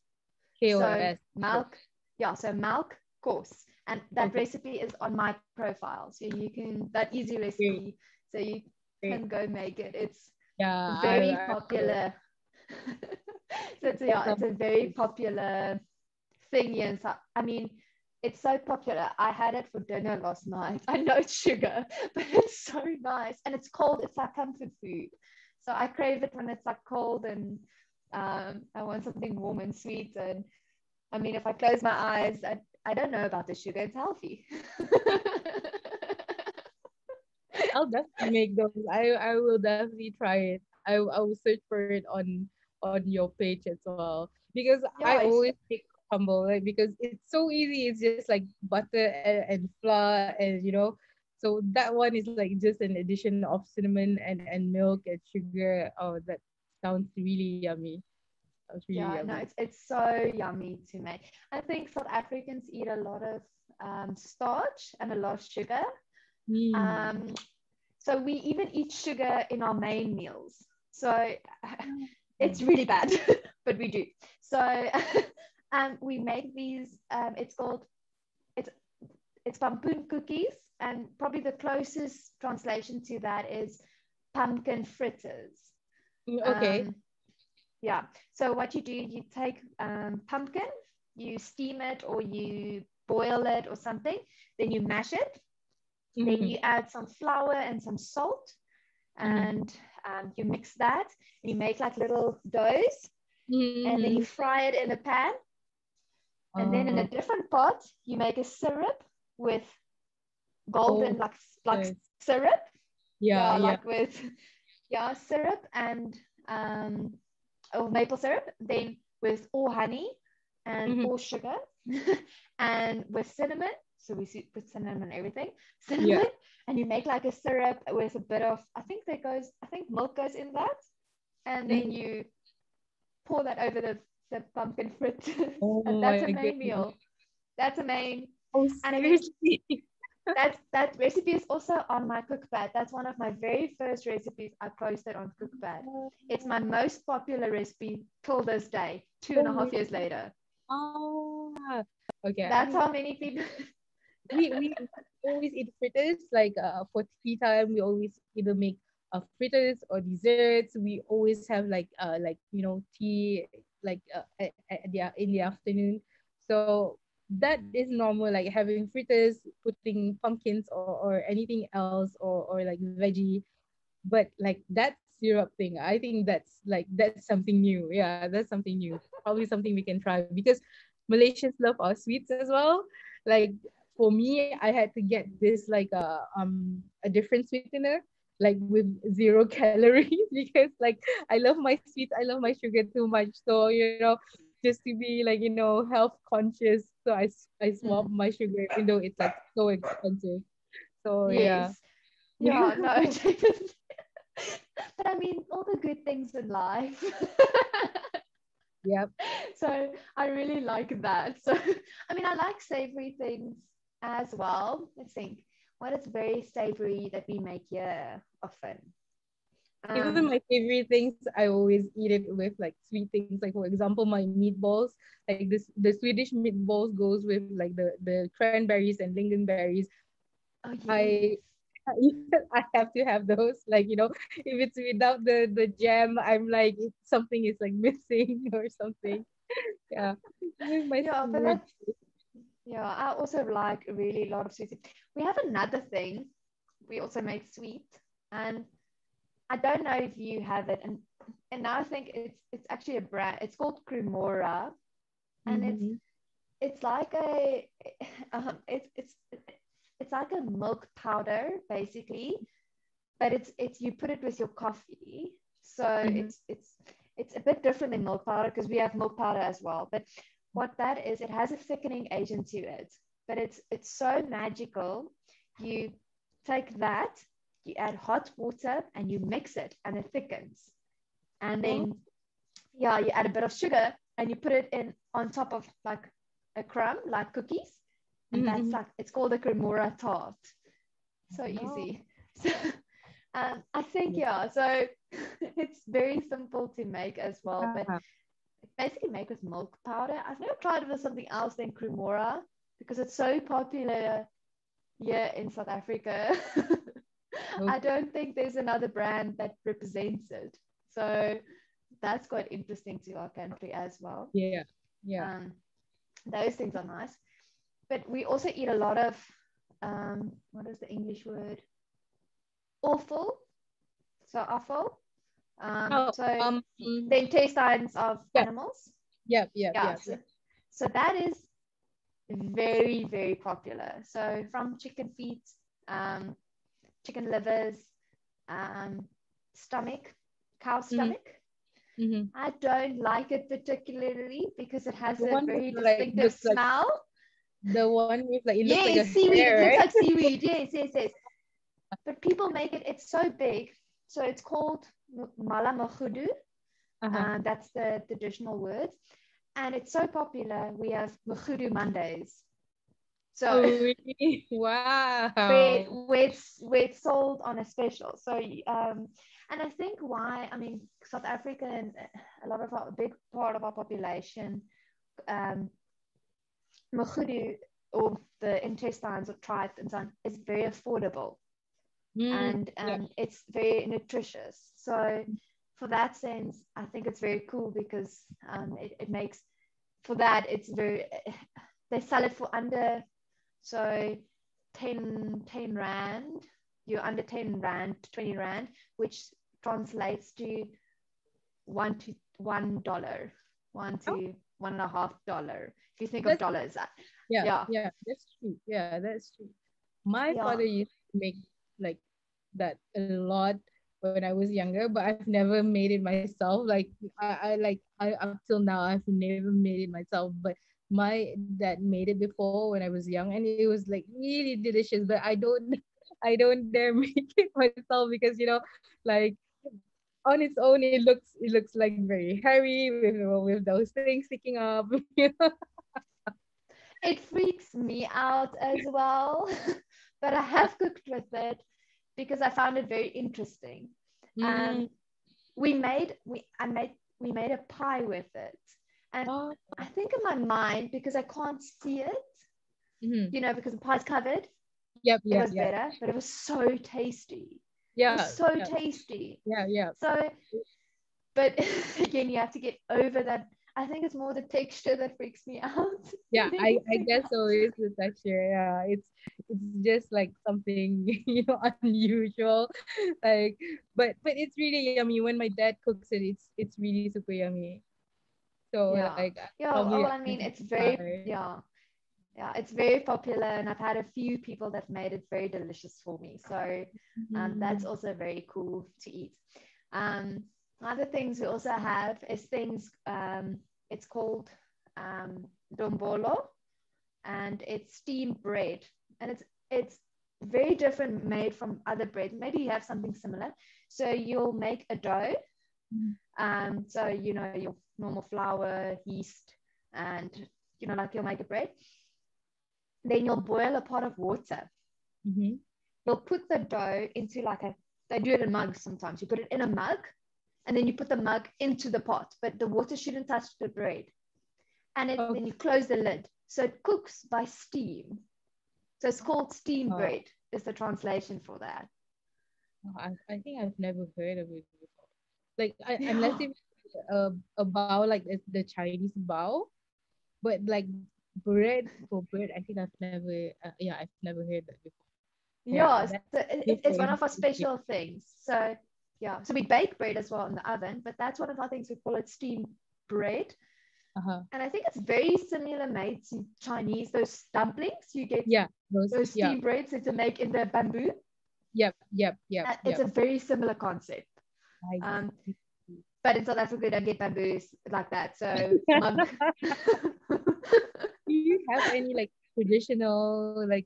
So KOS. Okay. milk, yeah, so milk kos. And that Okay. recipe is on my profile. So you can, that easy Great. recipe. So you Great. can go make it. It's Yeah, very I will. popular. So it's, That yeah, it's sounds a very good. popular thing here. So, I mean, it's so popular. I had it for dinner last night. I know it's sugar, but it's so nice. And it's cold. It's like comfort food. So I crave it when it's like cold and I want something warm and sweet. And I mean, if I close my eyes, I don't know about the sugar. It's healthy. I'll definitely make those. I will definitely try it. I will search for it on your page as well because I Yeah, always make humble like because it's so easy. It's just like butter and flour and so that one is like just an addition of cinnamon and milk and sugar. Oh, that sounds really yummy. Sounds really yeah, no, yummy. it's so yummy to make. I think South Africans eat a lot of starch and a lot of sugar. Mm. Um, so we even eat sugar in our main meals. So it's really bad, but we do. So we make these. It's called it's it's pumpkin cookies, and probably the closest translation to that is pumpkin fritters. Okay. Um, yeah. So what you do, you take pumpkin, you steam it or you boil it or something, then you mash it, then Mm-hmm. you add some flour and some salt, Mm-hmm. and you mix that, and you make like little doughs, and then you Mm-hmm. fry it in a pan, and then in a Uh, different pot, you make a syrup with golden oh, like yes. syrup, Yeah, yeah, yeah. like with yeah syrup and maple syrup, then with all honey and Mm-hmm. all sugar, and with cinnamon. So we put cinnamon and everything, Yeah. cinnamon, and you make like a syrup with a bit of, I think milk goes in that, and then Mm. you pour that over the pumpkin fritters, and Oh that's my a main goodness. meal. That's a main, Oh, and I mean seriously? that recipe is also on my cookpad. That's one of my very first recipes I posted on cookpad. It's my most popular recipe till this day, two and Oh, a half really? years later. Ah, okay. That's how many people. We always eat fritters. Like for tea time, we always either make fritters or desserts. We always have like tea like in the afternoon. So that is normal. Like having fritters, putting pumpkins or anything else or like veggie. But like that syrup thing, I think that's something new. Yeah, that's something new. Probably something we can try because Malaysians love our sweets as well. Like for me, I had to get this like a different sweetener, like with zero calories because like I love my sweets, I love my sugar too much. So just to be like health conscious, so I swap Mm, my sugar even though it's like so expensive. So yeah. yes. Yeah, no, definitely. But I mean, all the good things in life. Yep. So I really like that. So, I mean, I like savory things as well. Let's think. What is very savory that we make here often? Even Um, my favorite things, I always eat it with like sweet things. Like for example, my meatballs, like the Swedish meatballs goes with like the cranberries and lingonberries. oh I yes. I have to have those. Like if it's without the jam, I'm like something is like missing or something. Yeah, my Yeah, but favorite. that's yeah, I also like really a lot of sweet. We have another thing. We also make sweet, and I don't know if you have it, and and now I think it's actually a brand. It's called Cremora, and Mm-hmm. it's like a it's like a milk powder basically, but it's you put it with your coffee, so Mm-hmm. it's a bit different than milk powder because we have milk powder as well. But what that is, it has a thickening agent to it, but it's so magical. You take that, you add hot water, and you mix it, and it thickens. And Oh. then yeah, you add a bit of sugar, and you put it in on top of like a crumb, like cookies, and that's Mm-hmm. like it's called a cremora tart. So Oh. easy. So I think yeah, so it's very simple to make as well, but Yeah. basically make with milk powder. I've never tried it with something else than cremora because it's so popular here in South Africa. I Okay. don't think there's another brand that represents it. So that's quite interesting to our country as well. Yeah. Yeah. Um, those things are nice. But we also eat a lot of, what is the English word? Offal. So offal. Oh. So the intestines of Yep. animals. Yep. Yep. Yeah. Yep. Yep. So that is very, very popular. So from chicken feet, um, chicken livers, um, stomach, cow Mm-hmm. stomach. Mm-hmm. I don't like it particularly because it has The a one with very like distinctive looks like smell. the one with like it looks like a Yes, seaweed. It hair, looks right? like seaweed. Yes, yes, yes. But people make it, it's so big. So it's called malamachudu. Uh-huh. That's the traditional word. And it's so popular. We have Machudu Mondays. So Oh, really? where, Wow. where it's sold on a special. So and I think why, I mean, South Africa and a lot of our, a big part of our population, um, Machudu or the intestines or tripe and so on is very affordable, Mm, and yeah. it's very nutritious. So for that sense, I think it's very cool because it makes for that it's very they sell it for under so 10 rand, you're under 10 rand, 20 rand, which translates to $1 one Oh, to $1.50 if you think of that's dollars. yeah, Yeah, yeah, that's true. Yeah, that's true. My yeah. father used to make like that a lot when I was younger, but I've never made it myself. Like I up till now I've never made it myself. But my dad made it before when I was young, and it was like really delicious. But I don't I don't dare make it myself because like on its own it looks like very hairy with those things sticking up. It freaks me out as well, but I have cooked with it because I found it very interesting. Mm. Um, we made we made a pie with it, and Oh, I think in my mind because I can't see it, mhm. because the pie's covered, Yep, it yep, was yep. better, but it was so tasty. It was Yeah, so yeah, tasty. yeah, yeah. So, but again, you have to get over that. I think it's more the texture that freaks me out Yeah, than I anything guess else. so is the texture. Yeah, it's just like something unusual, like but it's really yummy when my dad cooks it. It's really super yummy. So Yeah. like Yeah. probably Well, I I mean, can it's very, try. yeah. Yeah. It's very popular. And I've had a few people that made it very delicious for me. So that's Mhm. also very cool to eat. Um, other things we also have is things, it's called dombolo, and it's steamed bread. And it's very different made from other bread. Maybe you have something similar. So you'll make a dough. So your normal flour, yeast, and like you'll make a bread. Then you'll boil a pot of water. Mhm. You'll put the dough into like they do it in mugs sometimes. You put it in a mug, and then you put the mug into the pot, but the water shouldn't touch the bread. And Okay. then you close the lid. So it cooks by steam. So it's called steam Oh, bread, is the translation for that. I think I've never heard of it before. Like unless Yeah. if a bowl like the Chinese bowl, but like bread for bread, I think I've never yeah I've never heard that before. Yeah, Yeah. that's So super it's one of our interesting. special things. So Yeah, so we bake bread as well in the oven, but that's one of our things. We call it steamed bread. Uh-huh. And I think it's very similar made to Chinese, those dumplings you get, Yeah, those yeah. steamed breads that to make in the bamboo. It's a very similar concept. I Um, see. but in South Africa, we don't get bamboos like that. So monk. Do you have any like traditional, like,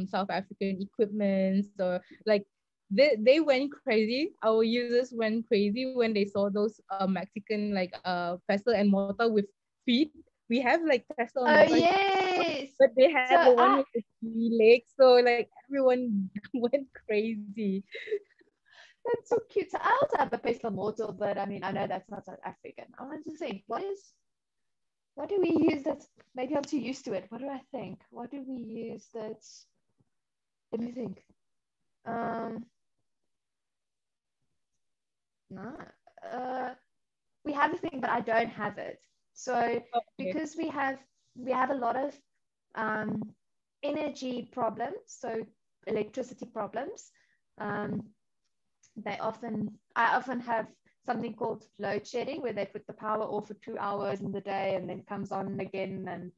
South African equipments, or like they went crazy? Our users went crazy when they saw those Mexican like pestle and mortar with feet. We have like pestle and Oh mortar, yes. but they had So the one with the 3 legs. So like everyone went crazy. that's so cute. So I also have a pestle mortar, but I mean I know that's not South African. I wanted to think, what do we use that's maybe I'm too used to it. What do I think? What do we use that's let me think. Um no. We have a thing, but I don't have it. So Okay. because we have a lot of um, energy problems, so electricity problems. Um, I often have something called load shedding, where they put the power off for 2 hours in the day and then comes on again, and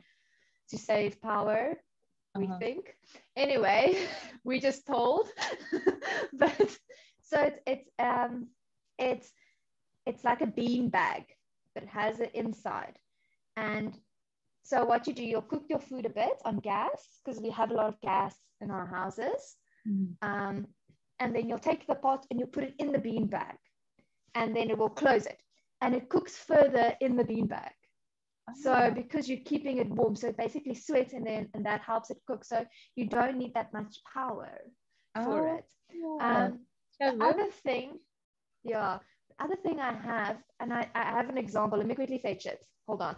to save power, we Uh-huh. think. Anyway, we just told, but so it's it's like a bean bag, but it has an inside. And so what you do, you'll cook your food a bit on gas because we have a lot of gas in our houses. Mhm. Um, and then you'll take the pot and you'll put it in the bean bag, and then it will close it, and it cooks further in the bean bag. So Ah. because you're keeping it warm, so it basically sweats, and that helps it cook. So you don't need that much power for Oh, it. yeah. Um, the Clever. other thing, yeah, the other thing I have, and I have an example. Let me quickly fetch it. Hold on.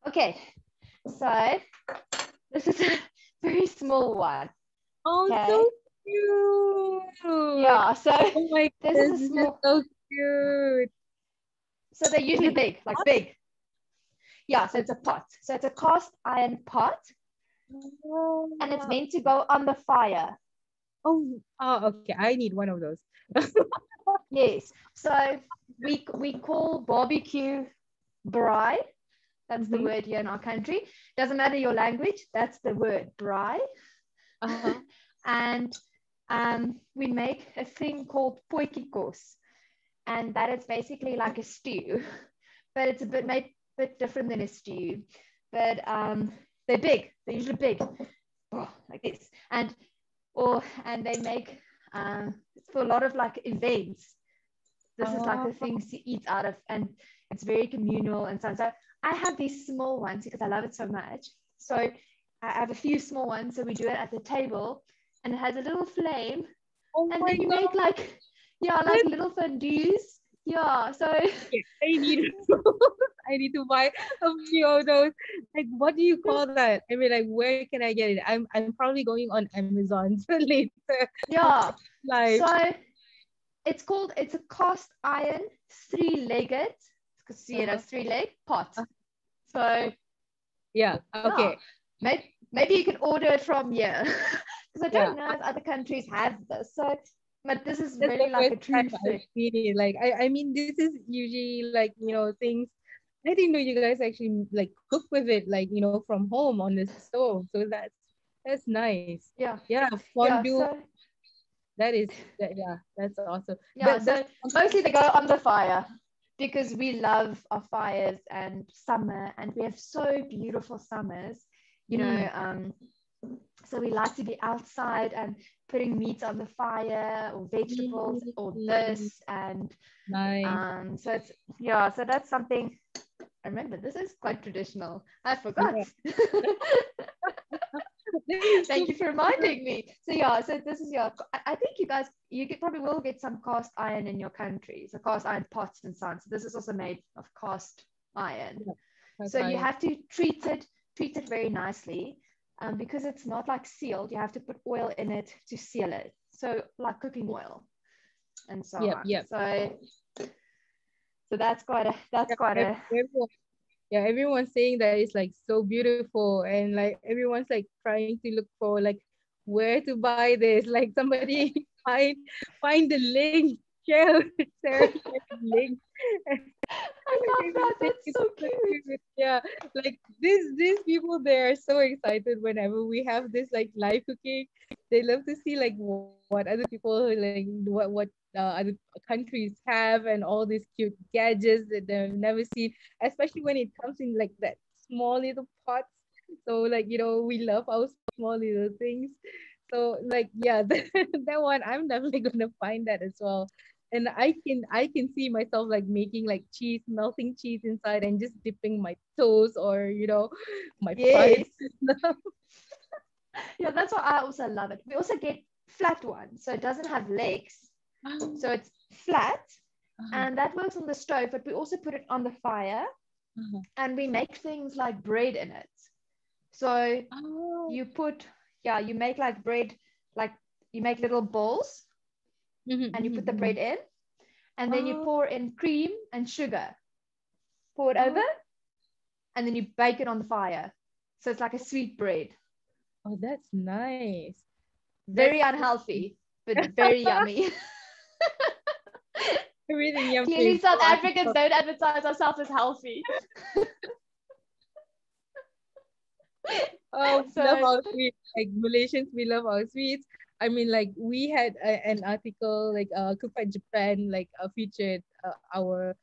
Okay, so this is a very small one. Oh, Okay, so cute. yeah, so Oh my this is goodness, a this is small, so cute. so they're Is usually it big, like hot? big. Yeah, so Oh, it's a pot. So it's a cast iron pot, and it's oh, meant to go on the fire. okay. I need one of those. Yes. So we call barbecue braai. That's the Mm-hmm. word here in our country. Doesn't matter your language. That's the word braai. Uh-huh. And we make a thing called poikikos, and that is basically like a stew, but it's a bit made a bit different than a stew. But they're big. They're usually big, oh, like this, and they make for a lot of like events. This is like Oh, the things to eat out of, and it's very communal and so on. So I have these small ones because I love it so much. So I have a few small ones. So we do it at the table, and it has a little flame, oh and my then you make God. like, yeah, like little fondues. Yeah. So Okay, I need I need to buy a few of those. Like, what do you call that? I mean, like, where can I get it? I'm probably going on Amazon later after yeah. live. So it's a cast iron three-legged, because see it Uh-huh. has three-leg pot. Uh, So yeah. yeah, Okay. maybe you can order it from here because I Yeah. don't know if other countries have this. So, but this is That's the really like first a time true I've fit. seen it. Like, I mean, this is usually like, things. I didn't know you guys actually like cook with it, like, from home on the stove. So that's nice. Yeah, Yeah, yeah. fondue. So Yeah, that's awesome. yeah, That's so mostly they go on the fire because we love our fires and summer, and we have so beautiful summers. You mm, know, So we like to be outside and putting meat on the fire or vegetables or this. And Nice. so it's, yeah, so that's something. I remember this is quite traditional. I forgot. Yeah. That is Thank so you for reminding me. So yeah, so this is your. I think you guys, probably will get some cast iron in your country. So cast iron pots and so on. So this is also made of cast iron. yeah. That's So you nice. have to treat it very nicely, because it's not like sealed. You have to put oil in it to seal it. So like cooking oil and so Yep, on. yep. So that's quite Yeah, a. everyone, yeah, everyone's saying that it's like so beautiful, and like everyone's like trying to look for like where to buy this. Like somebody find the link, share share the link. I love that. That's It's so so cute. cute. Yeah, like these people, they are so excited whenever we have this like live cooking. They love to see like what other people like what other countries have, and all these cute gadgets that they've never seen, especially when it comes in like that small little pots. So like, we love our small little things. So like, yeah, that one I'm definitely gonna find that as well. And I can see myself like making like cheese, melting cheese inside, and just dipping my toes, or my Yes. farts. Yeah, that's why I also love it. We also get flat ones, so it doesn't have legs. So it's flat, Uh-huh, and that works on the stove, but we also put it on the fire, uh-huh. and we make things like bread in it. So Oh. you put, yeah, you make like bread, like you make little balls, Mhm, and you mhm, put the mhm. bread in, and then you Oh, pour in cream and sugar, pour it over, oh, and then you bake it on the fire. So it's like a sweet bread. oh, that's nice. That's Very unhealthy, but very yummy. everything yum Clearly, tastes South so Africans unhealthy. don't advertise ourselves as healthy. Oh, we love our So, sweets. Like Malaysians, we love our sweets. I mean, like we had an article like Cookpad Japan like featured our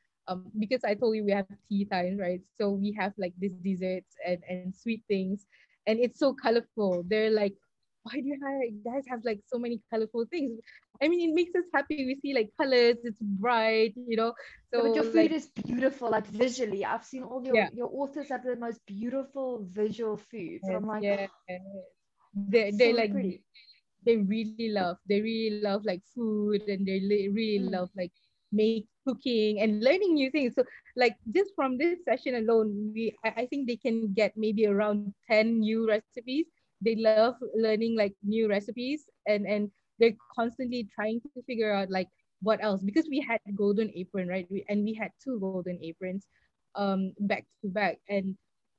because I told you we have tea times, right? So we have like these desserts and sweet things, and it's so colorful. They're like, why do you guys have like so many colorful things? I mean, it makes us happy. We see like colors. It's bright. yeah, but So your like, food is beautiful, like visually. I've seen all yeah, your authors have the most beautiful visual foods, and I'm like, yeah. They're so like pretty. they really love like food, and they really love Mm. like make cooking and learning new things. So like just from this session alone, I think they can get maybe around 10 new recipes. They love learning like new recipes, and they're constantly trying to figure out like what else, because we had golden apron, right? And we had two golden aprons back to back, and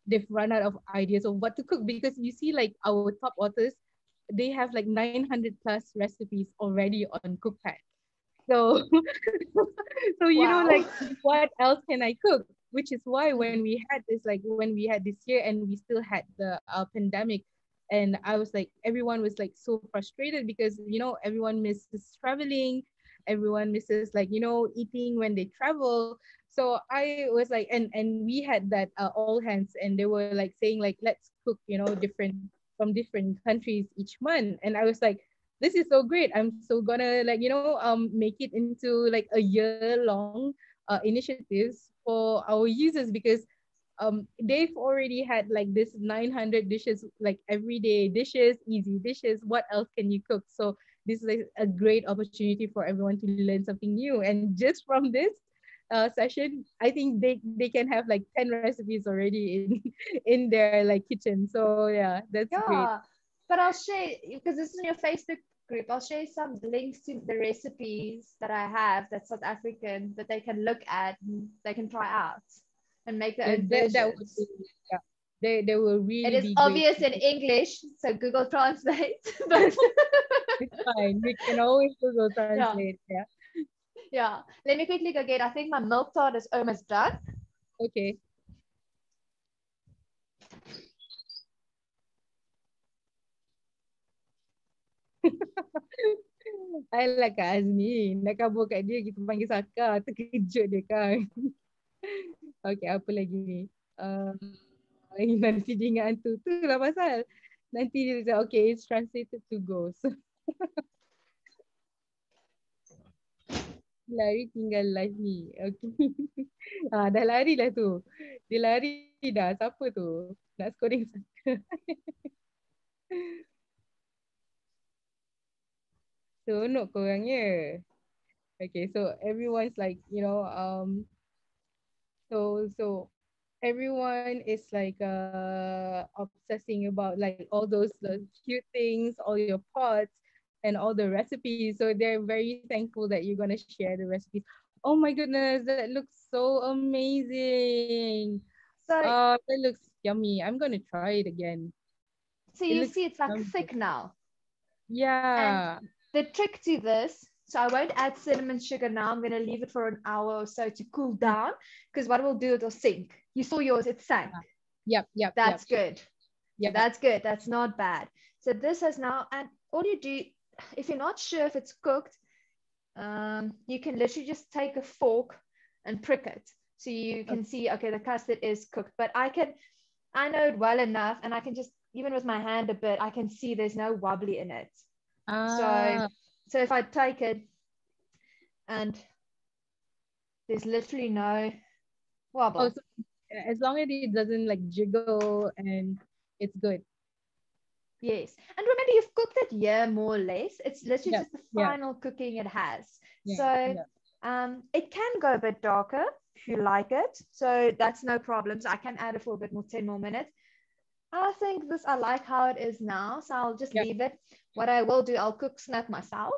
they've run out of ideas of what to cook, because you see like our top authors, they have like 900 plus recipes already on Cookpad. So, so like Wow. what else can I cook? Which is why when we had this, like when we had this year, and we still had the pandemic, and I was like, everyone was like so frustrated, because everyone misses traveling, everyone misses like eating when they travel. So I was like, and we had that all hands, and they were like saying like, let's cook different from different countries each month, and I was like, this is so great. I'm so gonna like make it into like a year long initiatives for our users, because they've already had like this 900 dishes, like everyday dishes, easy dishes. What else can you cook? So this is like a great opportunity for everyone to learn something new. And just from this session, I think they can have like 10 recipes already in in their like kitchen. So yeah, that's great. Yeah, but I'll share, because this is in your Facebook group. I'll share some links to the recipes that I have that's South African that they can look at and they can try out and make their Yeah, own that would be, versions. yeah. They will It really is be great. obvious in English, so Google Translate. But It's fine. We can always Google yeah, Translate. Yeah. yeah. Let me quickly go get. I think my milk tart is almost done. Okay. Alah Kak Azmi, nak kabur kat dia, kita panggil Saka, terkejut dia kan. Okay, apa lagi ni? Uh, nanti dia ingat hantu. Tu lah pasal. Nanti dia cakap, okay, it's translated to go. So, lari tinggal live ni. Okay. Dah lari lah tu. Dia lari dah. Siapa tu? Nak scoring satu. Seronok korangnya. Okay, so everyone's like, so everyone is like obsessing about like all those cute things, all your pots and all the recipes. So they're very thankful that you're gonna share the recipes. Oh my goodness, that looks so amazing. So That looks yummy. I'm gonna try it again. so It you looks see it's like yummy. thick now. And Yeah. the trick to this, so I won't add cinnamon sugar now. I'm going to leave it for an hour or so to cool Mm, down because what it will do, it'll sink. You saw yours, it sank. yep. That's good. So Yep. that's good. That's not bad. So this has now, and all you do, if you're not sure if it's cooked, you can literally just take a fork and prick it. So you can see, okay, the custard is cooked. But I know it well enough and I can just, even with my hand a bit, I can see there's no wobbly in it. So, Ah. so if I take it and there's literally no Oh, wobble. so as long as it doesn't like jiggle and it's good. Yes. And remember, you've cooked it here more or less. It's literally Yeah, just the yeah, final cooking it has. yeah, So yeah. it can go a bit darker if you like it. So that's no problem. So I can add it for a bit more, 10 more minutes. I think this, I like how it is now. So I'll just Yeah. leave it. What I will do, I'll cook snack myself.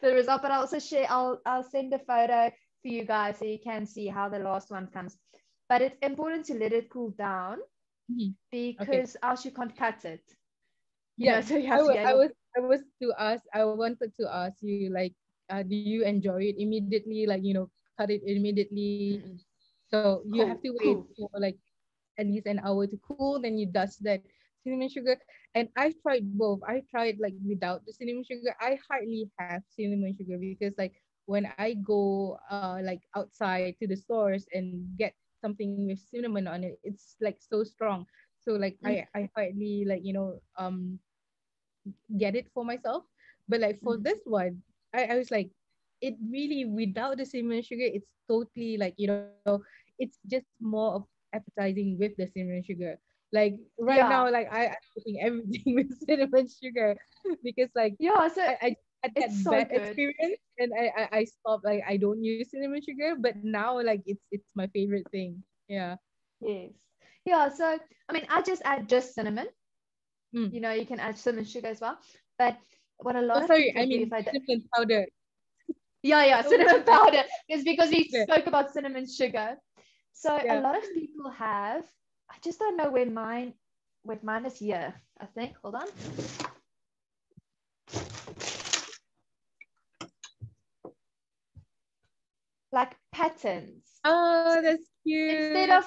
The result, but I'll also share, I'll send a photo for you guys so you can see how the last one comes. But it's important to let it cool down Mhm. Okay. because else you can't cut it. Yeah, So you have to be I able. was I wanted to ask you like do you enjoy it immediately, like cut it immediately, Mm-mm. so you have Cool, to wait cool. for like at least an hour to cool, then you dust that cinnamon sugar. And I tried both. I tried like without the cinnamon sugar. I hardly have cinnamon sugar because like when I go like outside to the stores and get something with cinnamon on it, it's like so strong. So like Mm, I hardly like get it for myself. But like for mm. this one, I was like, it really without the cinnamon sugar, it's totally like it's just more of appetizing with the cinnamon sugar. Like right now, Yeah, like I'm putting everything with cinnamon sugar because like yeah. So I had it's that so bad good. experience and I stopped, like I don't use cinnamon sugar, but now like it's my favorite thing. Yeah. Yes. Yeah. So I mean, I just add just cinnamon. Mm. You can add cinnamon sugar as well. But what a lot Oh, of sorry. people I do, mean if I, cinnamon powder. yeah, Oh my cinnamon god. powder, is because we Yeah. spoke about cinnamon sugar. So a Yeah. lot of people have, I just don't know where mine is here, I think. Hold on. Like patterns. Oh, So that's instead cute. of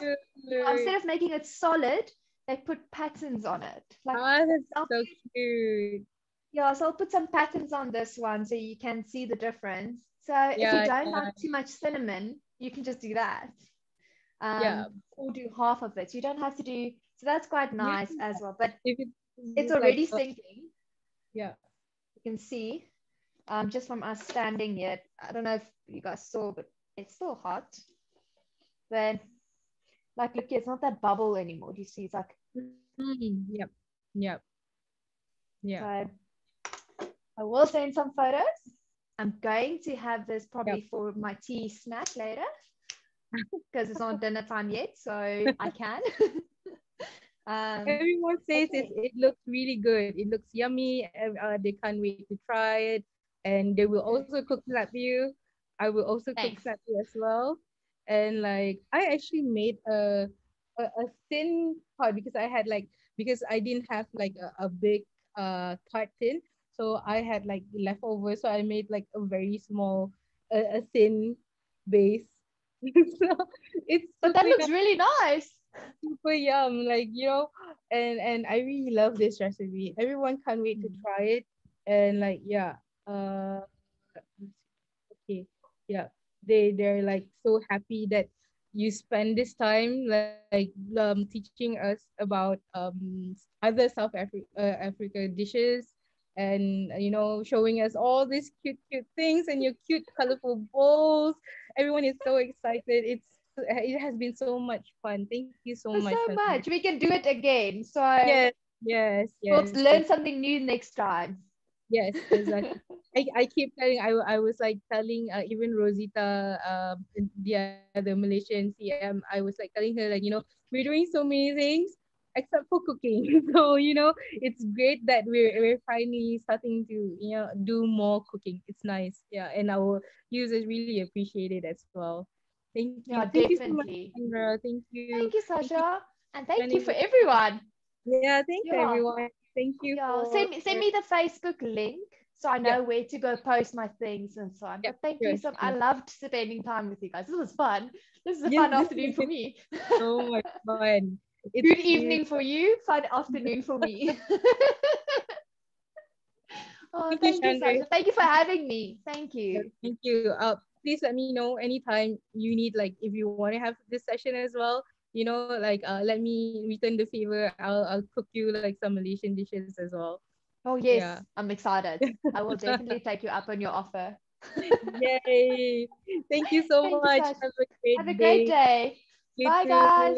instead of making it solid, they put patterns on it. Like Oh, that's I'll, so cute. yeah, so I'll put some patterns on this one so you can see the difference. So if you Yeah, don't yeah, like too much cinnamon, you can just do that. yeah. Or do half of it. You don't have to do, so that's quite Yeah. nice as well. But If it's it's just like already sinking. yeah. You can see just from us standing here. I don't know if you guys saw, but it's still hot. But like, look, it's not that bubble anymore. Do you see? It's like, Yep. Yep. Yeah. so I will send some photos. I'm going to have this Yep. probably for my tea snack later because it's not dinner time yet, so I can. Everyone says Okay. it looks really good. It looks yummy. They can't wait to try it. And they will also cook snap you. I will also cook Thanks. snap you as well. And like I actually made a thin pot because I had like because I didn't have like a big tart tin. So I had like leftovers. So I made like a very small a thin base. So it's But that totally looks really nice. super yum, like and I really love this recipe. Everyone can't wait to Mm. try it. And like yeah, uh okay, yeah, they're like so happy that you spend this time like teaching us about other Africa dishes, and showing us all these cute things and your cute colorful bowls. Everyone is so excited. It has been so much fun. Thank you so For much, so Shandré. much. We can do it again. So Yes, yes, we'll yes. learn something new next time. Yes, exactly. I keep telling I was like telling even Rosita the other Malaysian CM, I was like telling her, like, we're doing so many things except for cooking. So, it's great that we're finally starting to, do more cooking. It's nice. Yeah, and our users really appreciate it as well. Thank you. Yeah, Thank you so much, definitely. Sandra. Thank you. Thank you, Thank you Sasha. And for thank you spending for this. everyone. Yeah, thanks Yeah. everyone. Thank you Yeah. for Send me the Facebook link so I yep, know where to go post my things and so on. yep, But thank sure, you so I sure. loved spending time with you guys. This was fun. This is a Yes, fun this afternoon has for been me. so much fun. It's Good really evening for you, fun afternoon for me. Oh, thank you, thank you, Shandré. Sasha. Thank you for having me. Thank Yeah, you. thank you. Please let me know anytime you need, like, if you want to have this session as well. Like, let me return the favor. I'll cook you like some Malaysian dishes as well. Oh, Yeah. yes, I'm excited. I will definitely take you up on your offer. Yay! Thank you so Thank you, much. Sasha. Have a Have a great great day. day. You Bye, too. guys.